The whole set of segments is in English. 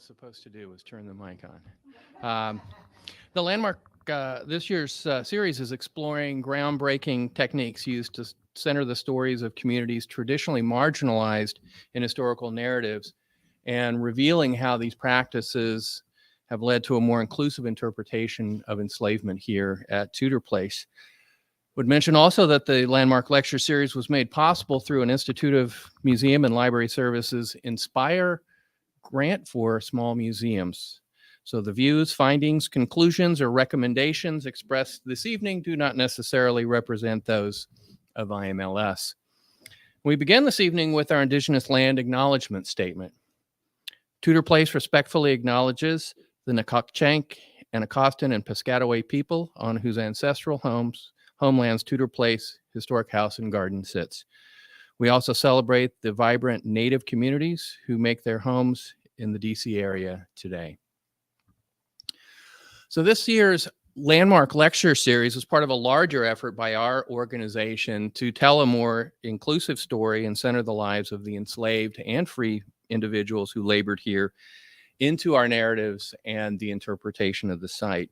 Supposed to do was turn the mic on. The landmark this year's series is exploring groundbreaking techniques used to center the stories of communities traditionally marginalized in historical narratives and revealing how these practices have led to a more inclusive interpretation of enslavement here at Tudor Place. Would mention also that the landmark lecture series was made possible through an Institute of Museum and Library Services Inspire grant for small museums. So the views, findings, conclusions, or recommendations expressed this evening do not necessarily represent those of IMLS. We begin this evening with our Indigenous Land Acknowledgement Statement. Tudor Place respectfully acknowledges the Nacotchtank, Anacostan, and Piscataway people on whose ancestral homelands Tudor Place Historic House and Garden sits. We also celebrate the vibrant Native communities who make their homes in the DC area today. So this year's landmark lecture series is part of a larger effort by our organization to tell a more inclusive story and center the lives of the enslaved and free individuals who labored here into our narratives and the interpretation of the site.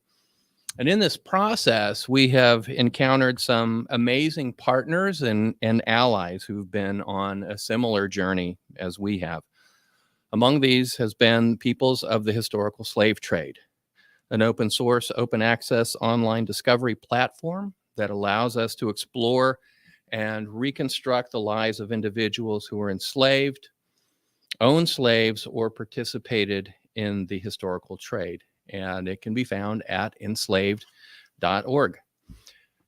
And in this process, we have encountered some amazing partners and allies who've been on a similar journey as we have. Among these has been Peoples of the Historical Slave Trade, an open source, open access online discovery platform that allows us to explore and reconstruct the lives of individuals who were enslaved, owned slaves, or participated in the historical trade. And it can be found at enslaved.org.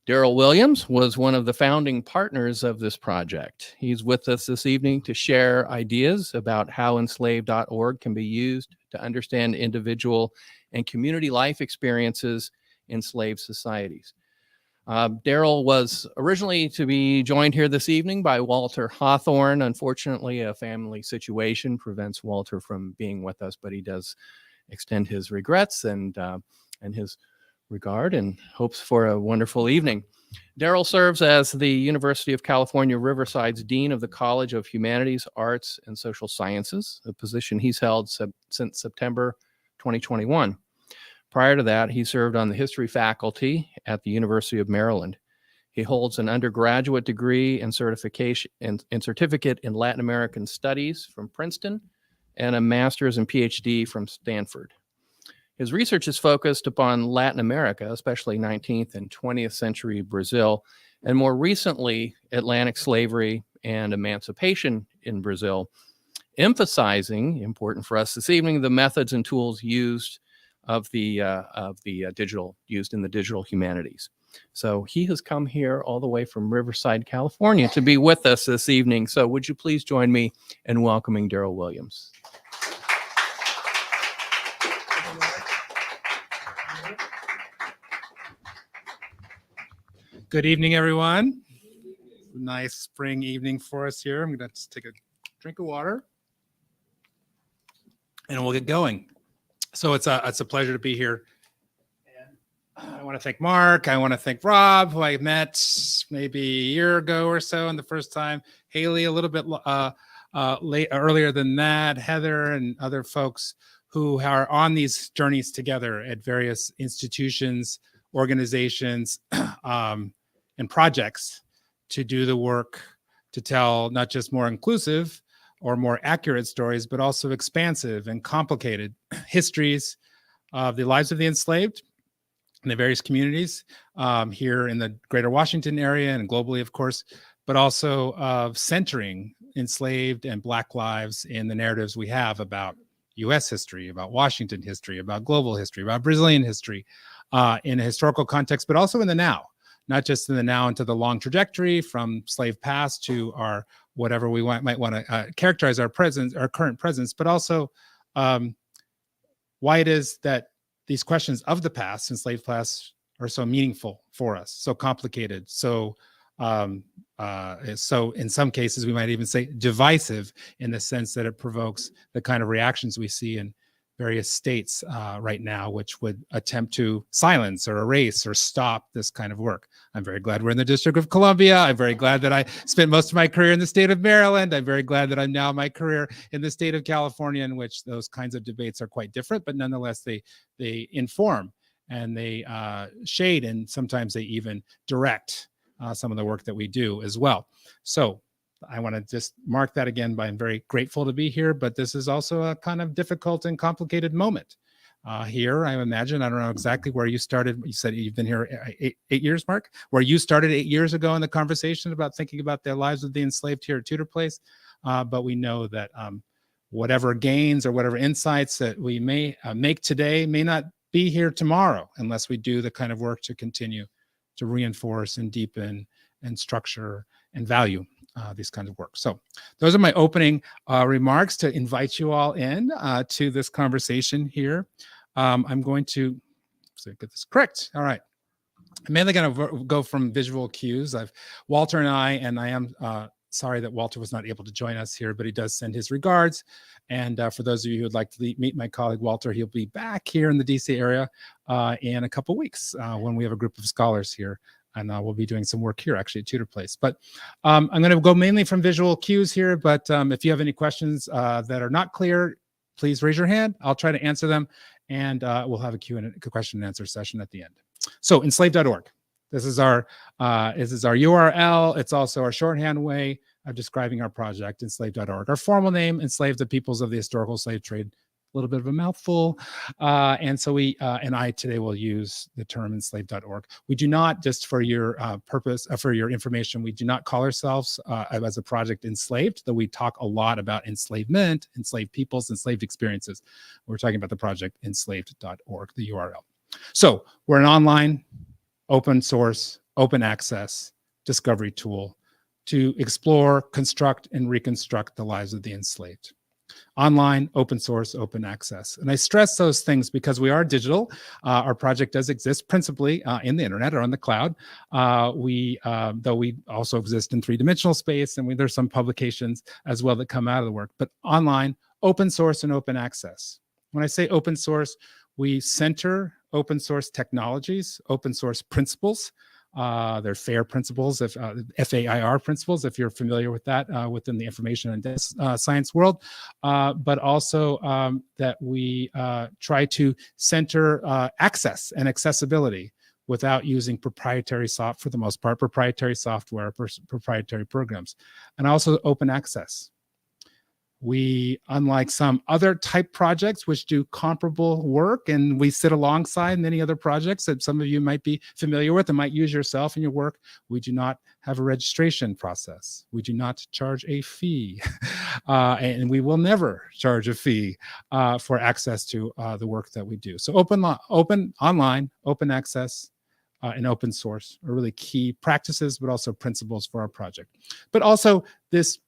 Daryle Williams was one of the founding partners of this project. He's with us this evening to share ideas about how enslaved.org can be used to understand individual and community life experiences in slave societies. Daryle was originally to be joined here this evening by Walter Hawthorne. Unfortunately, a family situation prevents Walter from being with us, but he does extend his regrets and his regard and hopes for a wonderful evening. Daryle serves as the University of California, Riverside's Dean of the College of Humanities, Arts, and Social Sciences, a position he's held since September 2021. Prior to that, he served on the history faculty at the University of Maryland. He holds an undergraduate degree and certification and certificate in Latin American Studies from Princeton and a master's and PhD from Stanford. His research is focused upon Latin America, especially 19th and 20th century Brazil, and more recently, Atlantic slavery and emancipation in Brazil, emphasizing, important for us this evening, the methods and tools used of the digital, used in the digital humanities. So he has come here all the way from Riverside, California to be with us this evening. So would you please join me in welcoming Daryle Williams? Good evening, everyone. Nice spring evening for us here. I'm going to just take a drink of water and we'll get going. So it's a pleasure to be here. And I want to thank Mark. I want to thank Rob, who I met maybe a year ago or so, and the first time. Haley, a little bit earlier than that. Heather and other folks who are on these journeys together at various institutions, organizations, and projects to do the work to tell not just more inclusive or more accurate stories, but also expansive and complicated histories of the lives of the enslaved in the various communities here in the greater Washington area and globally, of course, but also of centering enslaved and Black lives in the narratives we have about US history, about Washington history, about global history, about Brazilian history in a historical context, but also in the now. Not just in the now into the long trajectory from slave past to our whatever we might want to characterize our presence, our current presence, but also why it is that these questions of the past and slave past are so meaningful for us, so complicated, so in some cases we might even say divisive in the sense that it provokes the kind of reactions we see in various states right now, which would attempt to silence or erase or stop this kind of work. I'm very glad we're in the District of Columbia. I'm very glad that I spent most of my career in the state of Maryland. I'm very glad that I'm now my career in the state of California, in which those kinds of debates are quite different, but nonetheless, they inform and they shade, and sometimes they even direct some of the work that we do as well. So I want to just mark that again by I'm very grateful to be here, but this is also a kind of difficult and complicated moment here. I imagine, I don't know exactly where you started. You said you've been here eight years, Mark, where you started 8 years ago in the conversation about thinking about the lives of the enslaved here at Tudor Place. But we know that whatever gains or whatever insights that we may make today may not be here tomorrow unless we do the kind of work to continue to reinforce and deepen and structure and value these kinds of work. So those are my opening remarks to invite you all in to this conversation here. I'm going to get this correct. All right. I'm mainly going to go from visual cues. Walter and I am sorry that Walter was not able to join us here, but he does send his regards. And for those of you who would like to meet my colleague Walter, he'll be back here in the DC area in a couple weeks when we have a group of scholars here. And we'll be doing some work here actually at Tudor Place. But I'm going to go mainly from visual cues here. But if you have any questions that are not clear, please raise your hand. I'll try to answer them. And we'll have a question and answer session at the end. So enslaved.org. This is our URL. It's also our shorthand way of describing our project, enslaved.org. Our formal name, Enslaved the Peoples of the Historical Slave Trade. A little bit of a mouthful. And so I today will use the term enslaved.org. We do not, just for your purpose, for your information, we do not call ourselves as a project Enslaved, though we talk a lot about enslavement, enslaved peoples, enslaved experiences. We're talking about the project enslaved.org, the URL. So we're an online, open source, open access discovery tool to explore, construct, and reconstruct the lives of the enslaved. Online, open source, open access. And I stress those things because we are digital. Our project does exist principally in the internet or on the cloud. Though we also exist in three-dimensional space, and there's some publications as well that come out of the work. But online, open source, and open access. When I say open source, we center open source technologies, open source principles. They're FAIR principles, FAIR principles, if you're familiar with that within the information and science world, but also that we try to center access and accessibility without using proprietary for the most part, proprietary software, proprietary programs, and also open access. We, unlike some other type projects which do comparable work, and we sit alongside many other projects that some of you might be familiar with and might use yourself in your work, we do not have a registration process. We do not charge a fee, and we will never charge a fee for access to the work that we do. So open online, open access, and open source are really key practices, but also principles for our project. But also this,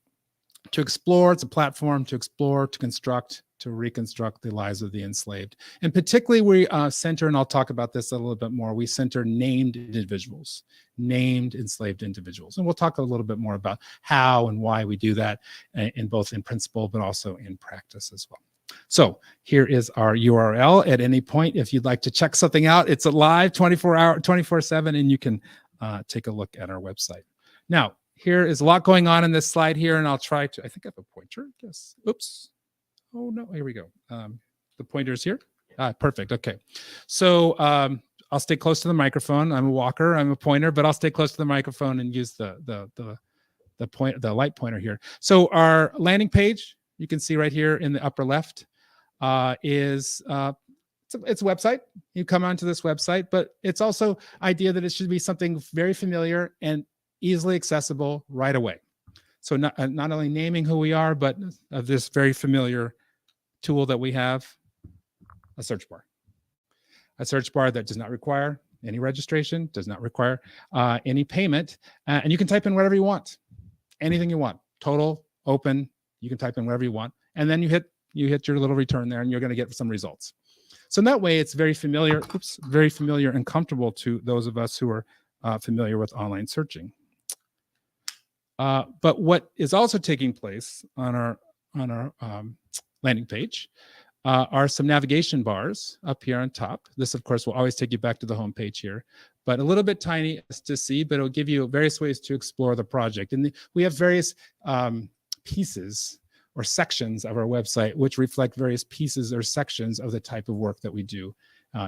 to explore, it's a platform to explore, to construct, to reconstruct the lives of the enslaved. And particularly we center, and I'll talk about this a little bit more, we center named individuals, named enslaved individuals. And we'll talk a little bit more about how and why we do that in both in principle, but also in practice as well. So here is our URL. At any point, if you'd like to check something out, it's live 24/7, and you can take a look at our website. Now, here is a lot going on in this slide here, and I'll try to, I think I have a pointer, yes. Oops. Oh, no, here we go. The pointer's here. Perfect, okay. So I'll stay close to the microphone. I'm a walker, I'm a pointer, but I'll stay close to the microphone and use the light pointer here. So our landing page, you can see right here in the upper left, is it's a website. You come onto this website, but it's also idea that it should be something very familiar and easily accessible right away. So not only naming who we are, but of this very familiar tool that we have, a search bar. A search bar that does not require any registration, does not require any payment, and you can type in whatever you want, anything you want, total, open, you can type in whatever you want, and then you hit your little return there, and you're going to get some results. So in that way, it's very familiar, very familiar and comfortable to those of us who are familiar with online searching. But what is also taking place on our landing page are some navigation bars up here on top. This, of course, will always take you back to the home page here, but a little bit tiny to see, but it'll give you various ways to explore the project. And we have various pieces or sections of our website which reflect various pieces or sections of the type of work that we do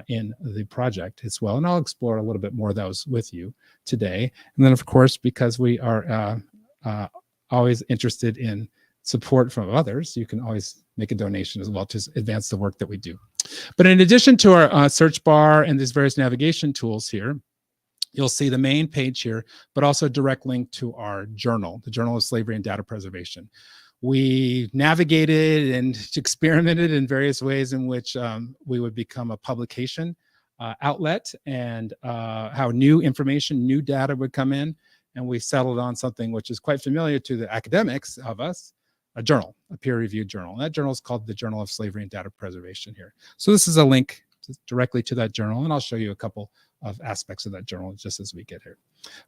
in the project as well. And I'll explore a little bit more of those with you today. And then, of course, because we are always interested in support from others, you can always make a donation as well to advance the work that we do. But in addition to our search bar and these various navigation tools here, you'll see the main page here, but also a direct link to our journal, the Journal of Slavery and Data Preservation. We navigated and experimented in various ways in which we would become a publication outlet, and how new information, new data would come in. And we settled on something which is quite familiar to the academics of us, a journal, a peer-reviewed journal. And that journal is called the Journal of Slavery and Data Preservation here. So this is a link directly to that journal, and I'll show you a couple of aspects of that journal just as we get here.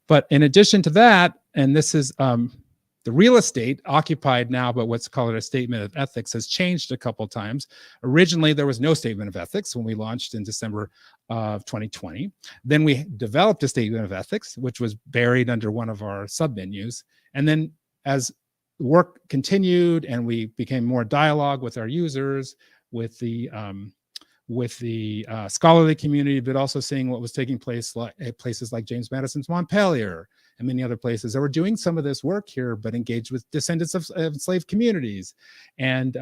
But in addition to that, and this is the real estate occupied now, but what's called a statement of ethics has changed a couple times. Originally, there was no statement of ethics when we launched in December of 2020. Then we developed a statement of ethics, which was buried under one of our sub-menus. And then as work continued and we became more dialogue with our users, with the scholarly community, but also seeing what was taking place at places like James Madison's Montpelier and many other places that were doing some of this work here, but engaged with descendants of enslaved communities. And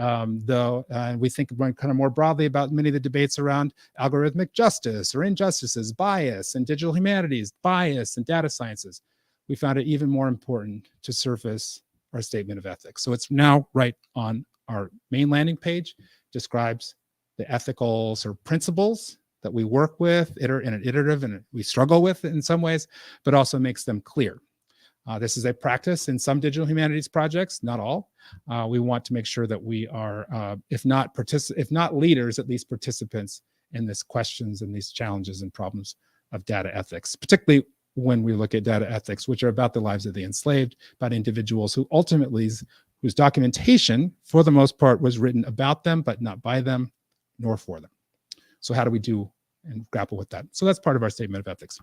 we think kind of more broadly about many of the debates around algorithmic justice or injustices, bias, and digital humanities, bias, and data sciences. We found it even more important to surface our statement of ethics. So it's now right on our main landing page, describes the ethical sort of principles that we work with in an iterative and we struggle with in some ways, but also makes them clear. This is a practice in some digital humanities projects, not all. We want to make sure that we are, if not leaders, at least participants in these questions and these challenges and problems of data ethics, particularly when we look at data ethics, which are about the lives of the enslaved, about individuals who ultimately, whose documentation, for the most part, was written about them, but not by them, nor for them. So how do we do and grapple with that? So that's part of our statement of ethics.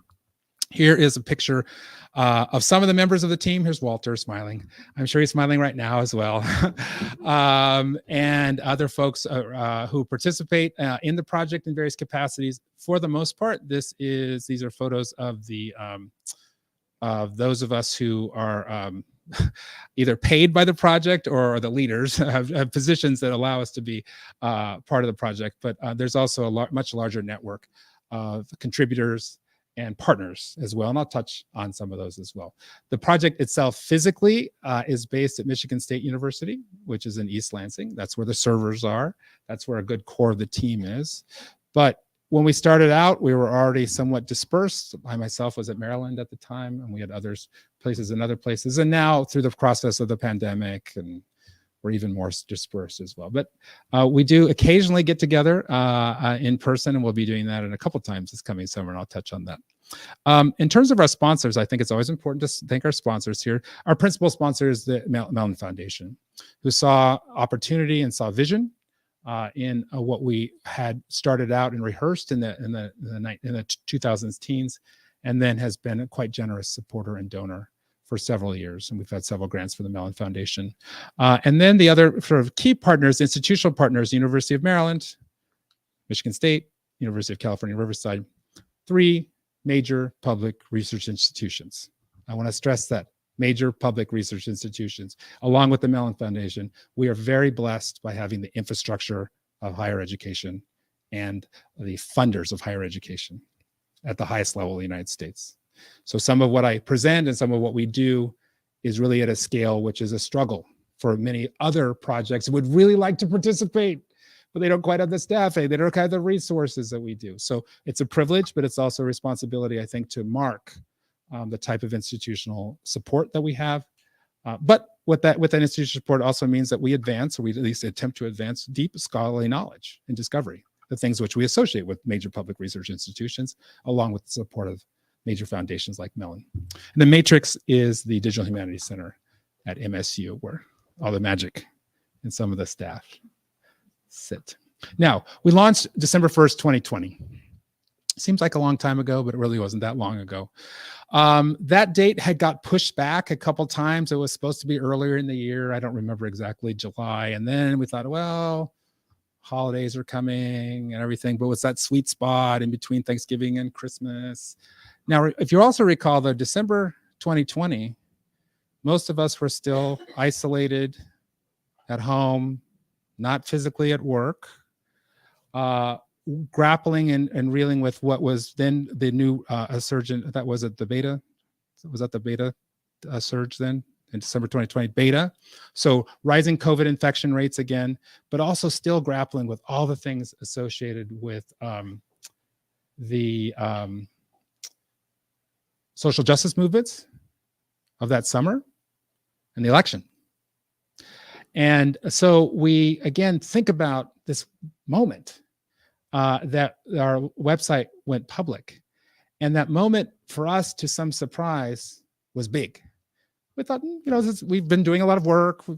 Here is a picture of some of the members of the team. Here's Walter smiling. I'm sure he's smiling right now as well. And other folks who participate in the project in various capacities. For the most part, these are photos of the of those of us who are either paid by the project or the leaders have positions that allow us to be part of the project. But there's also a much larger network of contributors and partners as well. And I'll touch on some of those as well. The project itself physically is based at Michigan State University, which is in East Lansing. That's where the servers are. That's where a good core of the team is. But when we started out, we were already somewhat dispersed. I myself was at Maryland at the time, and we had others places in other places. And now through the process of the pandemic, and we're even more dispersed as well. But we do occasionally get together in person, and we'll be doing that in a couple times this coming summer, and I'll touch on that. In terms of our sponsors, I think it's always important to thank our sponsors here. Our principal sponsor is the Mellon Foundation, who saw opportunity and saw vision in what we had started out and rehearsed in the 2000s teens, and then has been a quite generous supporter and donor for several years. And we've had several grants for the Mellon Foundation. And then the other sort of key partners, institutional partners, University of Maryland, Michigan State, University of California, Riverside, 3 major public research institutions. I want to stress that. Major public research institutions, along with the Mellon Foundation. We are very blessed by having the infrastructure of higher education and the funders of higher education at the highest level in the United States. So some of what I present and some of what we do is really at a scale which is a struggle for many other projects who would really like to participate, but they don't quite have the staffing, they don't have the resources that we do. So it's a privilege, but it's also a responsibility, I think, to mark the type of institutional support that we have. But with that institutional support also means that we advance, or we at least attempt to advance, deep scholarly knowledge and discovery, the things which we associate with major public research institutions, along with the support of major foundations like Mellon. And the Matrix is the Digital Humanities Center at MSU, where all the magic and some of the staff sit. Now, we launched December 1st, 2020. Seems like a long time ago, but it really wasn't that long ago. That date had got pushed back a couple times. It was supposed to be earlier in the year. I don't remember exactly, July. And then we thought, well, holidays are coming and everything, but what's that sweet spot in between Thanksgiving and Christmas? Now, if you also recall, the December 2020, most of us were still isolated at home, not physically at work, grappling and reeling with what was then the new surge in, that was at the beta. Was that the beta surge then in December 2020, beta? So rising COVID infection rates again, but also still grappling with all the things associated with the social justice movements of that summer and the election. And so we, again, think about this moment that our website went public. And that moment for us, to some surprise, was big. We thought, we've been doing a lot of work, a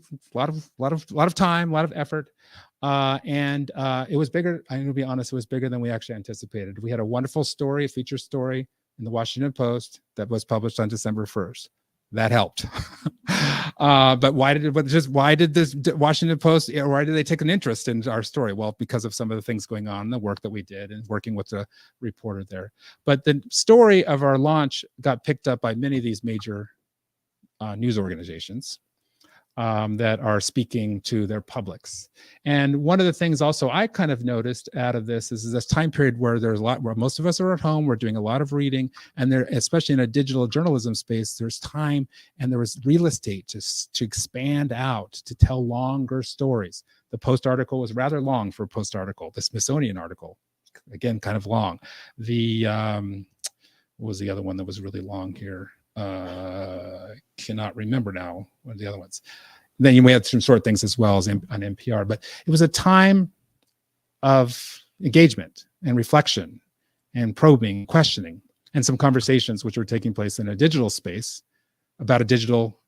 lot of time, a lot of effort. And it was bigger. I'm gonna be honest, it was bigger than we actually anticipated. We had a wonderful story, a feature story in the Washington Post that was published on December 1st. That helped. But why did this Washington Post, why did they take an interest in our story? Well, because of some of the things going on, the work that we did and working with the reporter there. But the story of our launch got picked up by many of these major news organizations that are speaking to their publics. And one of the things also I kind of noticed out of this is this time period where there's a lot, where most of us are at home, we're doing a lot of reading, and there, especially in a digital journalism space, there's time and there was real estate to expand out, to tell longer stories. The Post article was rather long for a Post article. The Smithsonian article, again, kind of long. The, what was the other one that was really long here? Cannot remember now. What are the other ones? Then we had some short things as well as on NPR, but it was a time of engagement and reflection and probing, questioning, and some conversations which were taking place in a digital space about a digital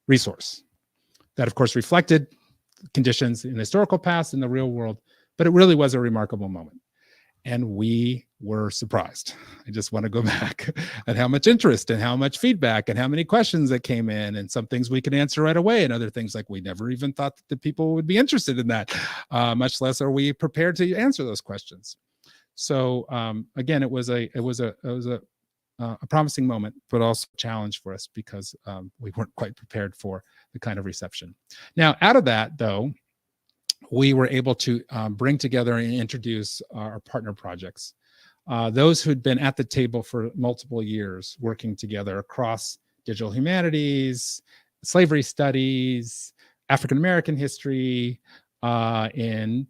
resource that, of course, reflected conditions in the historical past in the real world, but it really was a remarkable moment. And we were surprised. I just want to go back at how much interest and how much feedback and how many questions that came in, and some things we could answer right away, and other things like we never even thought that the people would be interested in that, much less are we prepared to answer those questions. So again, it was a a promising moment, but also a challenge for us because we weren't quite prepared for the kind of reception. Now, out of that, though, we were able to bring together and introduce our partner projects. Those who'd been at the table for multiple years working together across digital humanities, slavery studies, African-American history, and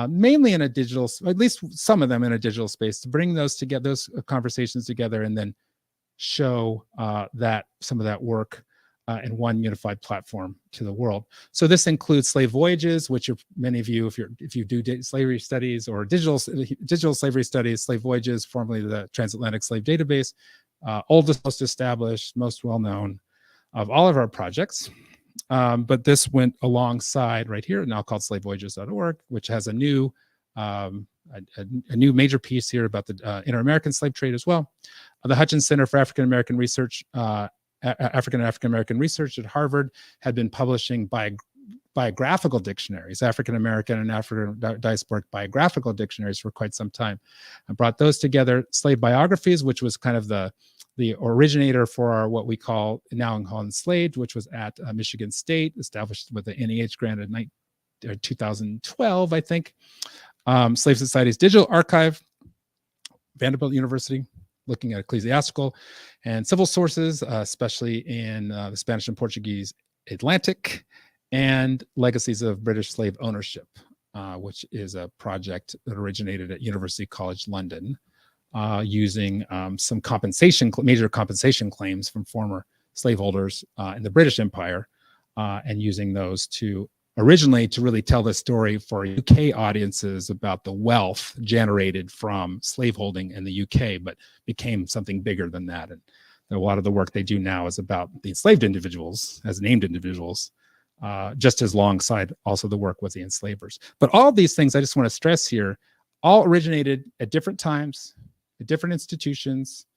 mainly in a digital, at least some of them in a digital space, to bring those together, those conversations together, and then show that some of that work in one unified platform to the world. So this includes slave voyages, which are, many of you, if you do slavery studies or digital slavery studies, slave voyages, formerly the Transatlantic Slave Database, oldest, most established, most well-known of all of our projects. But this went alongside right here, now called slavevoyages.org, which has a new major piece here about the inter-American slave trade as well. The Hutchins Center for African-American Research, African-American Research at Harvard had been publishing biographical dictionaries, African-American and African diasporic biographical dictionaries for quite some time. I brought those together. Slave biographies, which was kind of the originator for our, what we call now Enslaved, which was at Michigan State, established with the NEH grant in 2012, I think. Slave Society's Digital Archive, Vanderbilt University, looking at ecclesiastical and civil sources, especially in the Spanish and Portuguese Atlantic, and Legacies of British Slave Ownership, which is a project that originated at University College London, using some major compensation claims from former slaveholders in the British Empire, and using those to originally to really tell the story for UK audiences about the wealth generated from slaveholding in the UK, but became something bigger than that. And a lot of the work they do now is about the enslaved individuals as named individuals, just as alongside also the work with the enslavers. But all of these things, I just want to stress here, all originated at different times, at different institutions,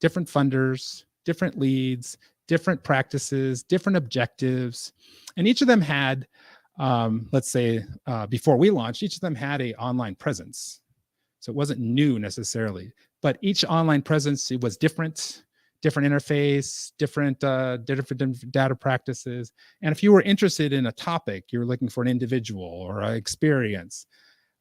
different funders, different leads, different practices, different objectives. And each of them had, let's say, before we launched, each of them had an online presence. So it wasn't new necessarily, but each online presence was different interface, different data practices. And if you were interested in a topic, you were looking for an individual or an experience,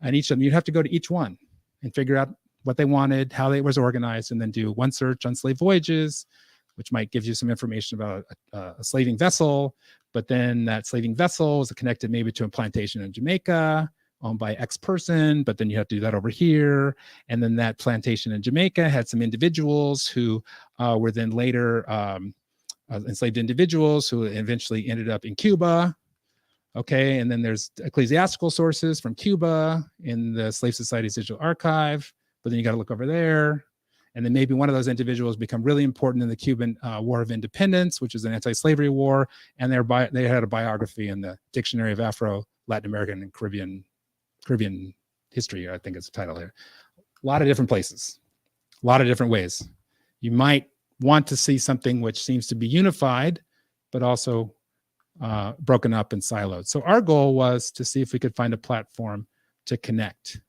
and each of them, you'd have to go to each one and figure out what they wanted, how they was organized, and then do one search on slave voyages, which might give you some information about a slaving vessel, but then that slaving vessel was connected maybe to a plantation in Jamaica owned by X person, but then you have to do that over here. And then that plantation in Jamaica had some individuals who were then later enslaved individuals who eventually ended up in Cuba. Okay, and then there's ecclesiastical sources from Cuba in the Slave Society's Digital Archive, but then you got to look over there. And then maybe one of those individuals become really important in the Cuban War of Independence, which is an anti-slavery war. And they had a biography in the Dictionary of Afro, Latin American, and Caribbean History, I think it's the title here. A lot of different places, a lot of different ways. You might want to see something which seems to be unified, but also broken up and siloed. So our goal was to see if we could find a platform to connect,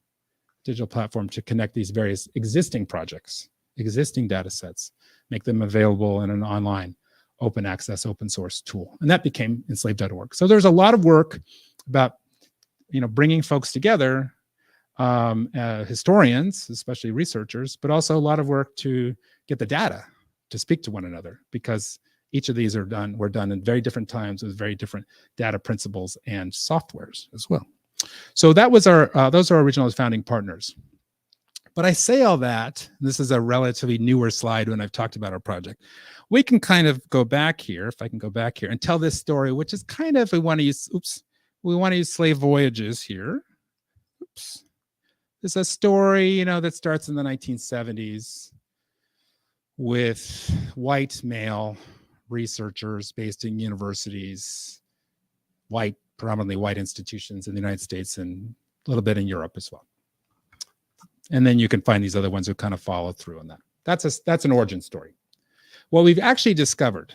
digital platform to connect these various existing projects, existing data sets, make them available in an online open access, open source tool. And that became enslaved.org. So there's a lot of work about, bringing folks together, historians, especially researchers, but also a lot of work to get the data to speak to one another, because each of these were done in very different times with very different data principles and softwares as well. So that was those are our original founding partners. But I say all that, this is a relatively newer slide when I've talked about our project. We can kind of go back here, if I can go back here, and tell this story, which is kind of, we want to use slave voyages here. Oops. It's a story, that starts in the 1970s with white male researchers based in universities, predominantly white institutions in the United States and a little bit in Europe as well. And then you can find these other ones who kind of follow through on that. That's an origin story. What we've actually discovered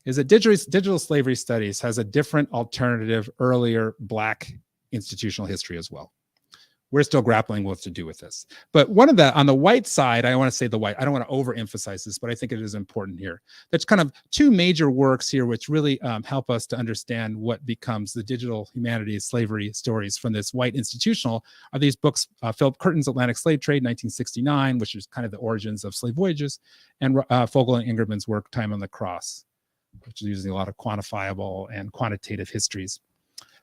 is that digital slavery studies has a different alternative, earlier Black institutional history as well, we're still grappling with what to do with this. But one of the, on the white side, I want to say the white, I don't want to overemphasize this, but I think it is important here. There's kind of two major works here which really help us to understand what becomes the digital humanities slavery stories from this white institutional, are these books, Philip Curtin's Atlantic Slave Trade, 1969, which is kind of the origins of slave voyages, and Fogel and Ingerman's work, Time on the Cross, which is using a lot of quantifiable and quantitative histories.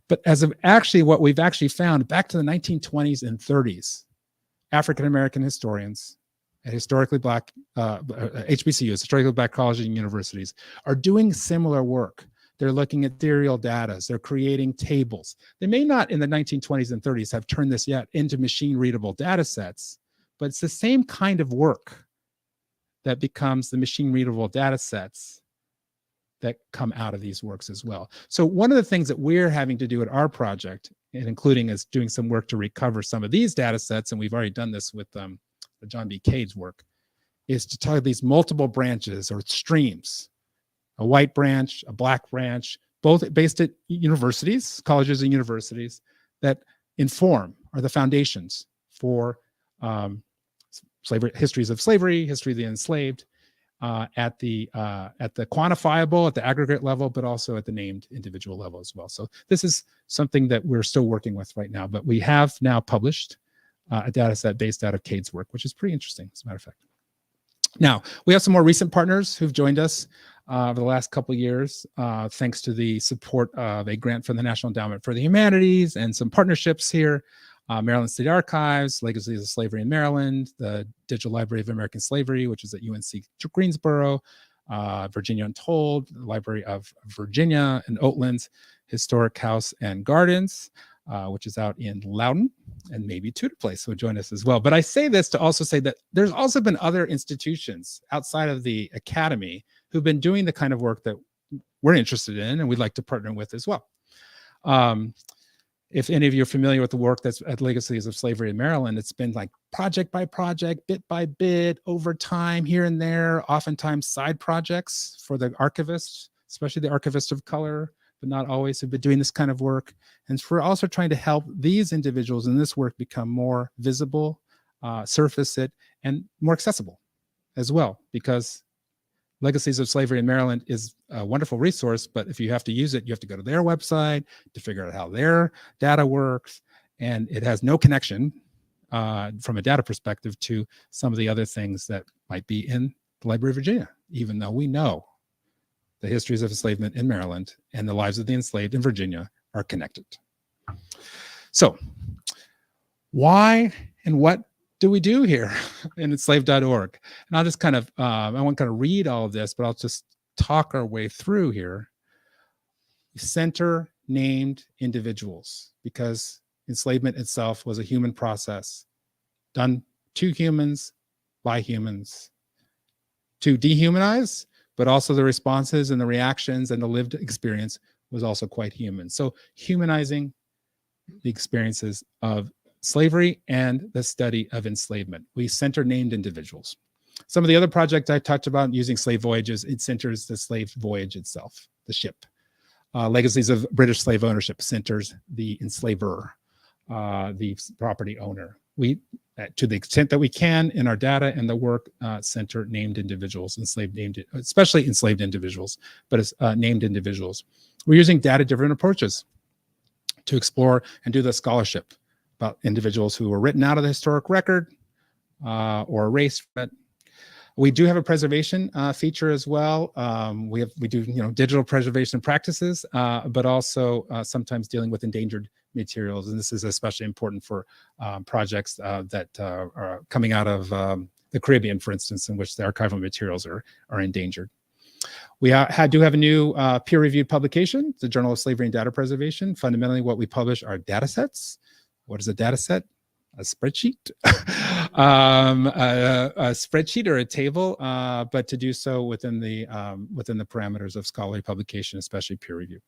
But as of actually what we've actually found back to the 1920s and 30s, African-American historians at historically black HBCUs, historically black colleges and universities, are doing similar work. They're looking at ethereal data. They're creating tables. They may not in the 1920s and 30s have turned this yet into machine readable data sets, but it's the same kind of work that becomes the machine readable data sets that come out of these works as well. So one of the things that we're having to do at our project, and including is doing some work to recover some of these data sets, and we've already done this with the John B. Cade's work, is to tell these multiple branches or streams, a white branch, a black branch, both based at universities, colleges and universities, that inform, are the foundations for slavery, histories of slavery, history of the enslaved, at the quantifiable, at the aggregate level, but also at the named individual level as well. So this is something that we're still working with right now, but we have now published a data set based out of Cade's work, which is pretty interesting, as a matter of fact. Now, we have some more recent partners who've joined us over the last couple of years, thanks to the support of a grant from the National Endowment for the Humanities and some partnerships here. Maryland State Archives, Legacies of Slavery in Maryland, the Digital Library of American Slavery, which is at UNC Greensboro, Virginia Untold, the Library of Virginia and Oatlands, Historic House and Gardens, which is out in Loudoun, and maybe Tudor Place will join us as well. But I say this to also say that there's also been other institutions outside of the academy who've been doing the kind of work that we're interested in and we'd like to partner with as well. If any of you are familiar with the work that's at Legacies of Slavery in Maryland, it's been like project by project, bit by bit, over time, here and there, oftentimes side projects for the archivists, especially the archivists of color, but not always, have been doing this kind of work. And we're also trying to help these individuals in this work become more visible, surface it, and more accessible as well, because Legacies of Slavery in Maryland is a wonderful resource, but if you have to use it, you have to go to their website to figure out how their data works, and it has no connection from a data perspective to some of the other things that might be in the Library of Virginia, even though we know the histories of enslavement in Maryland and the lives of the enslaved in Virginia are connected. So why and what do we do here in enslaved.org? And I'll just kind of, I won't kind of read all of this, but I'll just talk our way through here. Center named individuals, because enslavement itself was a human process done to humans, by humans, to dehumanize, but also the responses and the reactions and the lived experience was also quite human. So humanizing the experiences of slavery and the study of enslavement. We center named individuals. Some of the other projects I talked about using slave voyages, it centers the slave voyage itself, the ship. Legacies of British slave ownership centers the enslaver, the property owner. We, to the extent that we can in our data and the work, center named individuals, especially enslaved individuals, but as named individuals. We're using data-driven approaches to explore and do the scholarship about individuals who were written out of the historic record or erased from it. We do have a preservation feature as well. We do digital preservation practices, but also sometimes dealing with endangered materials, and this is especially important for projects that are coming out of the Caribbean, for instance, in which the archival materials are endangered. We do have a new peer-reviewed publication, the Journal of Slavery and Data Preservation. Fundamentally, what we publish are data sets. What is a data set? A spreadsheet, a spreadsheet or a table, but to do so within the parameters of scholarly publication, especially peer review.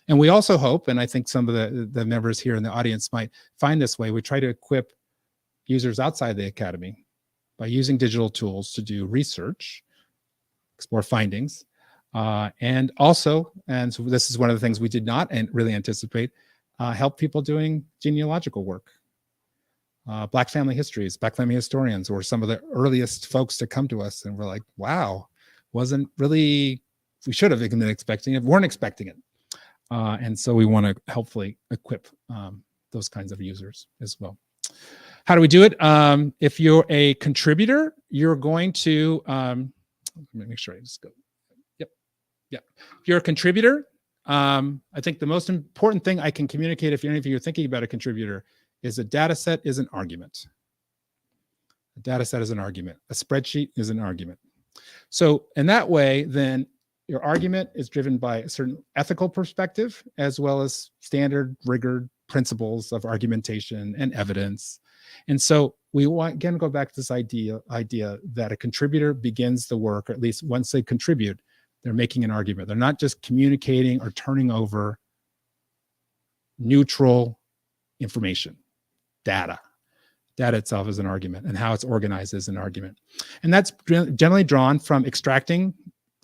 And we also hope, and I think some of the members here in the audience might find this way, we try to equip users outside the academy by using digital tools to do research, explore findings, and also, and so this is one of the things we did not really anticipate, help people doing genealogical work. Black family histories, Black family historians were some of the earliest folks to come to us, and we're like, wow, wasn't really, we should have been expecting it, weren't expecting it. And so we want to helpfully equip those kinds of users as well. How do we do it? If you're a contributor, you're going to, let me make sure I just go. Yep. If you're a contributor, I think the most important thing I can communicate, if any of you are thinking about a contributor, is a data set is an argument. A data set is an argument. A spreadsheet is an argument. So in that way, then your argument is driven by a certain ethical perspective, as well as standard rigor principles of argumentation and evidence. And so we want, again, go back to this idea that a contributor begins the work, or at least once they contribute, they're making an argument. They're not just communicating or turning over neutral information, data. Data itself is an argument, and how it's organized is an argument. And that's generally drawn from extracting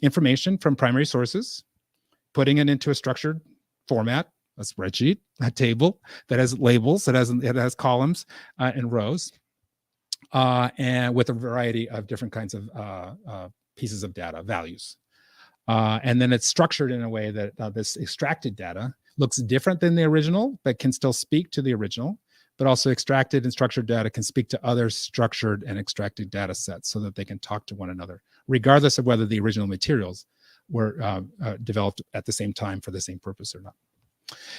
information from primary sources, putting it into a structured format, a spreadsheet, a table that has labels, it has columns and rows, and with a variety of different kinds of pieces of data, values. And then it's structured in a way that this extracted data looks different than the original, but can still speak to the original, but also extracted and structured data can speak to other structured and extracted data sets so that they can talk to one another, regardless of whether the original materials were developed at the same time for the same purpose or not.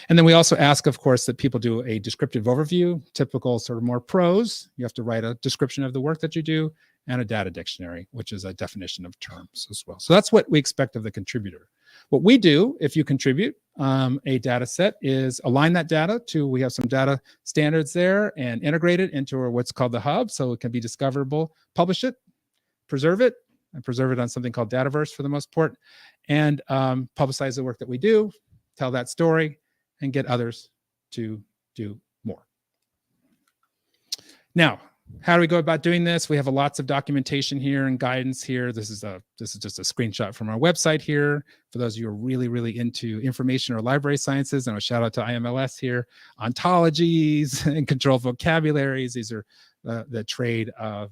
And then we also ask, of course, that people do a descriptive overview, typical sort of more prose. You have to write a description of the work that you do, and a data dictionary, which is a definition of terms as well. So that's what we expect of the contributor. What we do, if you contribute a data set, is align that data to, we have some data standards there, and integrate it into what's called the hub so it can be discoverable, publish it, preserve it, and preserve it on something called Dataverse for the most part, and publicize the work that we do, tell that story, and get others to do more. Now, how do we go about doing this? We have lots of documentation here and guidance here. This is just a screenshot from our website here. For those of you who are really, really into information or library sciences, and a shout out to IMLS here, ontologies and controlled vocabularies. These are the trade of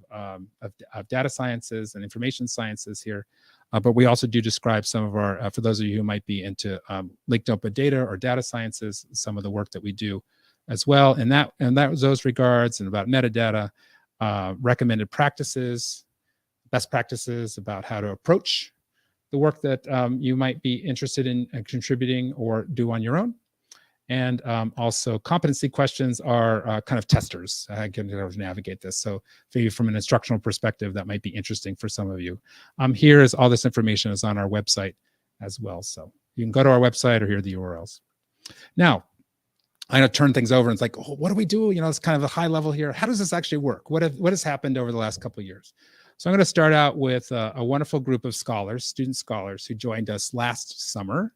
data sciences and information sciences here. But we also do describe some of our, for those of you who might be into linked open data or data sciences, some of the work that we do as well. And that was those regards, and about metadata, recommended practices, best practices about how to approach the work that you might be interested in contributing or do on your own. And also competency questions are kind of testers. I can navigate this. So maybe from an instructional perspective, that might be interesting for some of you. Here is all this information is on our website as well. So you can go to our website or here are the URLs. Now, I'm going to turn things over and it's like, oh, what do we do? You know, it's kind of a high level here. How does this actually work? What has happened over the last couple of years? So I'm going to start out with a wonderful group of scholars, student scholars who joined us last summer.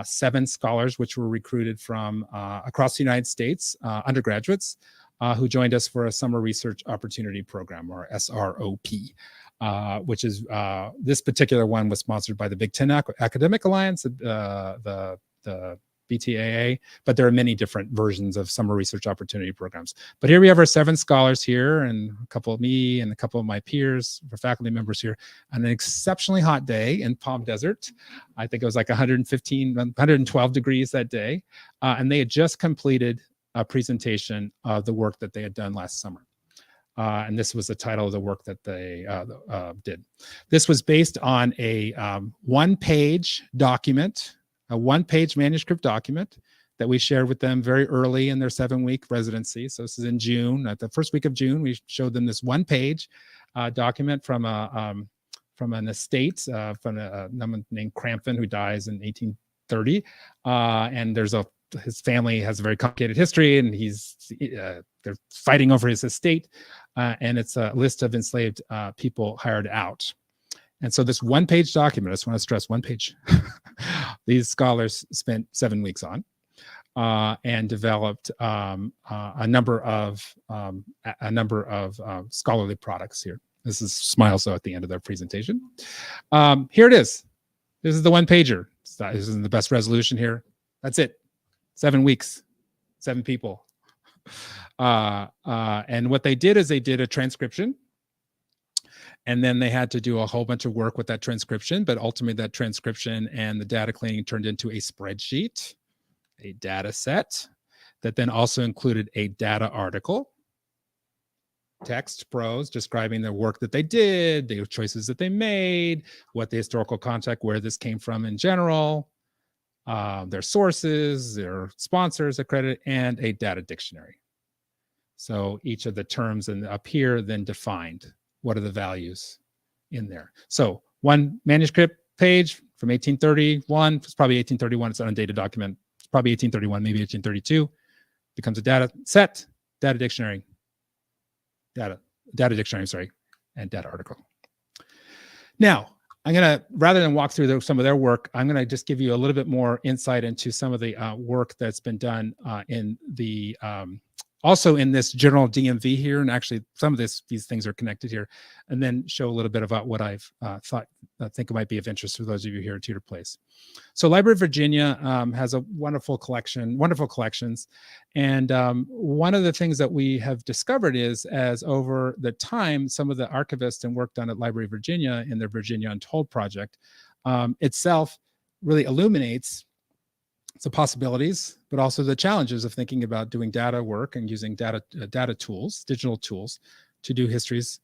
7 scholars, which were recruited from across the United States, undergraduates, who joined us for a summer research opportunity program, or SROP, which is this particular one was sponsored by the Big Ten Academic Alliance, the BTAA, but there are many different versions of summer research opportunity programs. But here we have our 7 scholars here, and a couple of me and a couple of my peers, for faculty members here, on an exceptionally hot day in Palm Desert. I think it was like 112 degrees that day. And they had just completed a presentation of the work that they had done last summer. And this was the title of the work that they did. This was based on a one-page document, a one-page manuscript document that we shared with them very early in their 7-week residency. So this is in June. At the first week of June, we showed them this one-page document from an estate from a woman named Crampton, who dies in 1830. And his family has a very complicated history, and they're fighting over his estate. And it's a list of enslaved people hired out. And so this one-page document, I just want to stress one page, these scholars spent 7 weeks on and developed a number of scholarly products here. This is smiles though at the end of their presentation. Here it is. This is the one-pager. This is the best resolution here. That's it. 7 weeks, 7 people. And what they did is they did a transcription, and then they had to do a whole bunch of work with that transcription. But ultimately, that transcription and the data cleaning turned into a spreadsheet, a data set that then also included a data article, text, prose, describing the work that they did, the choices that they made, what the historical context, where this came from in general, their sources, their sponsors, accredited, and a data dictionary. So each of the terms up here then defined what are the values in there. So one manuscript page from 1831, it's probably 1831, it's an undated document, it's probably 1831, maybe 1832, becomes a data set, data dictionary, data dictionary, sorry, and data article. Now, I'm going to, rather than walk through some of their work, I'm going to just give you a little bit more insight into some of the work that's been done in the, also in this general DMV here. And actually some of these things are connected here, and then show a little bit about what I've I think it might be of interest for those of you here at Tudor Place. So Library of Virginia has a wonderful collections. And one of the things that we have discovered is, as over the time, some of the archivists and work done at Library of Virginia in their Virginia Untold project itself really illuminates the possibilities, but also the challenges of thinking about doing data work and using data tools, digital tools, to do histories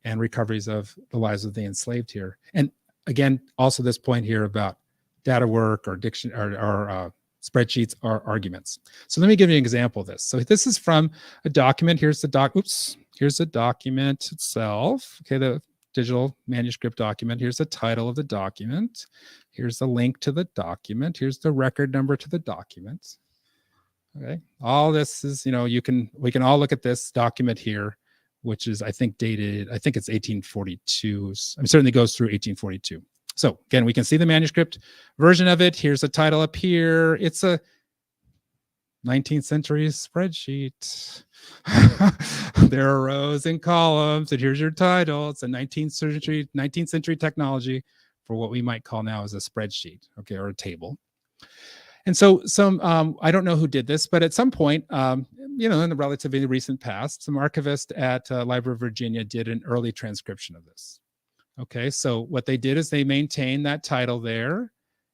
and recoveries of the lives of the enslaved here. And again, also this point here about data work or spreadsheets or arguments. So let me give you an example of this. So this is from a document. Here's the document itself. Okay, the digital manuscript document. Here's the title of the document. Here's the link to the document. Here's the record number to the document. Okay, all this is, we can all look at this document here, which is, I think, dated, I think it's 1842. It certainly goes through 1842. So again, we can see the manuscript version of it. Here's the title up here. It's a 19th century spreadsheet. There are rows and columns, and here's your title. It's a 19th century technology for what we might call now as a spreadsheet, okay, or a table. And so I don't know who did this, but at some point, in the relatively recent past, some archivists at Library of Virginia did an early transcription of this. Okay, so what they did is they maintained that title there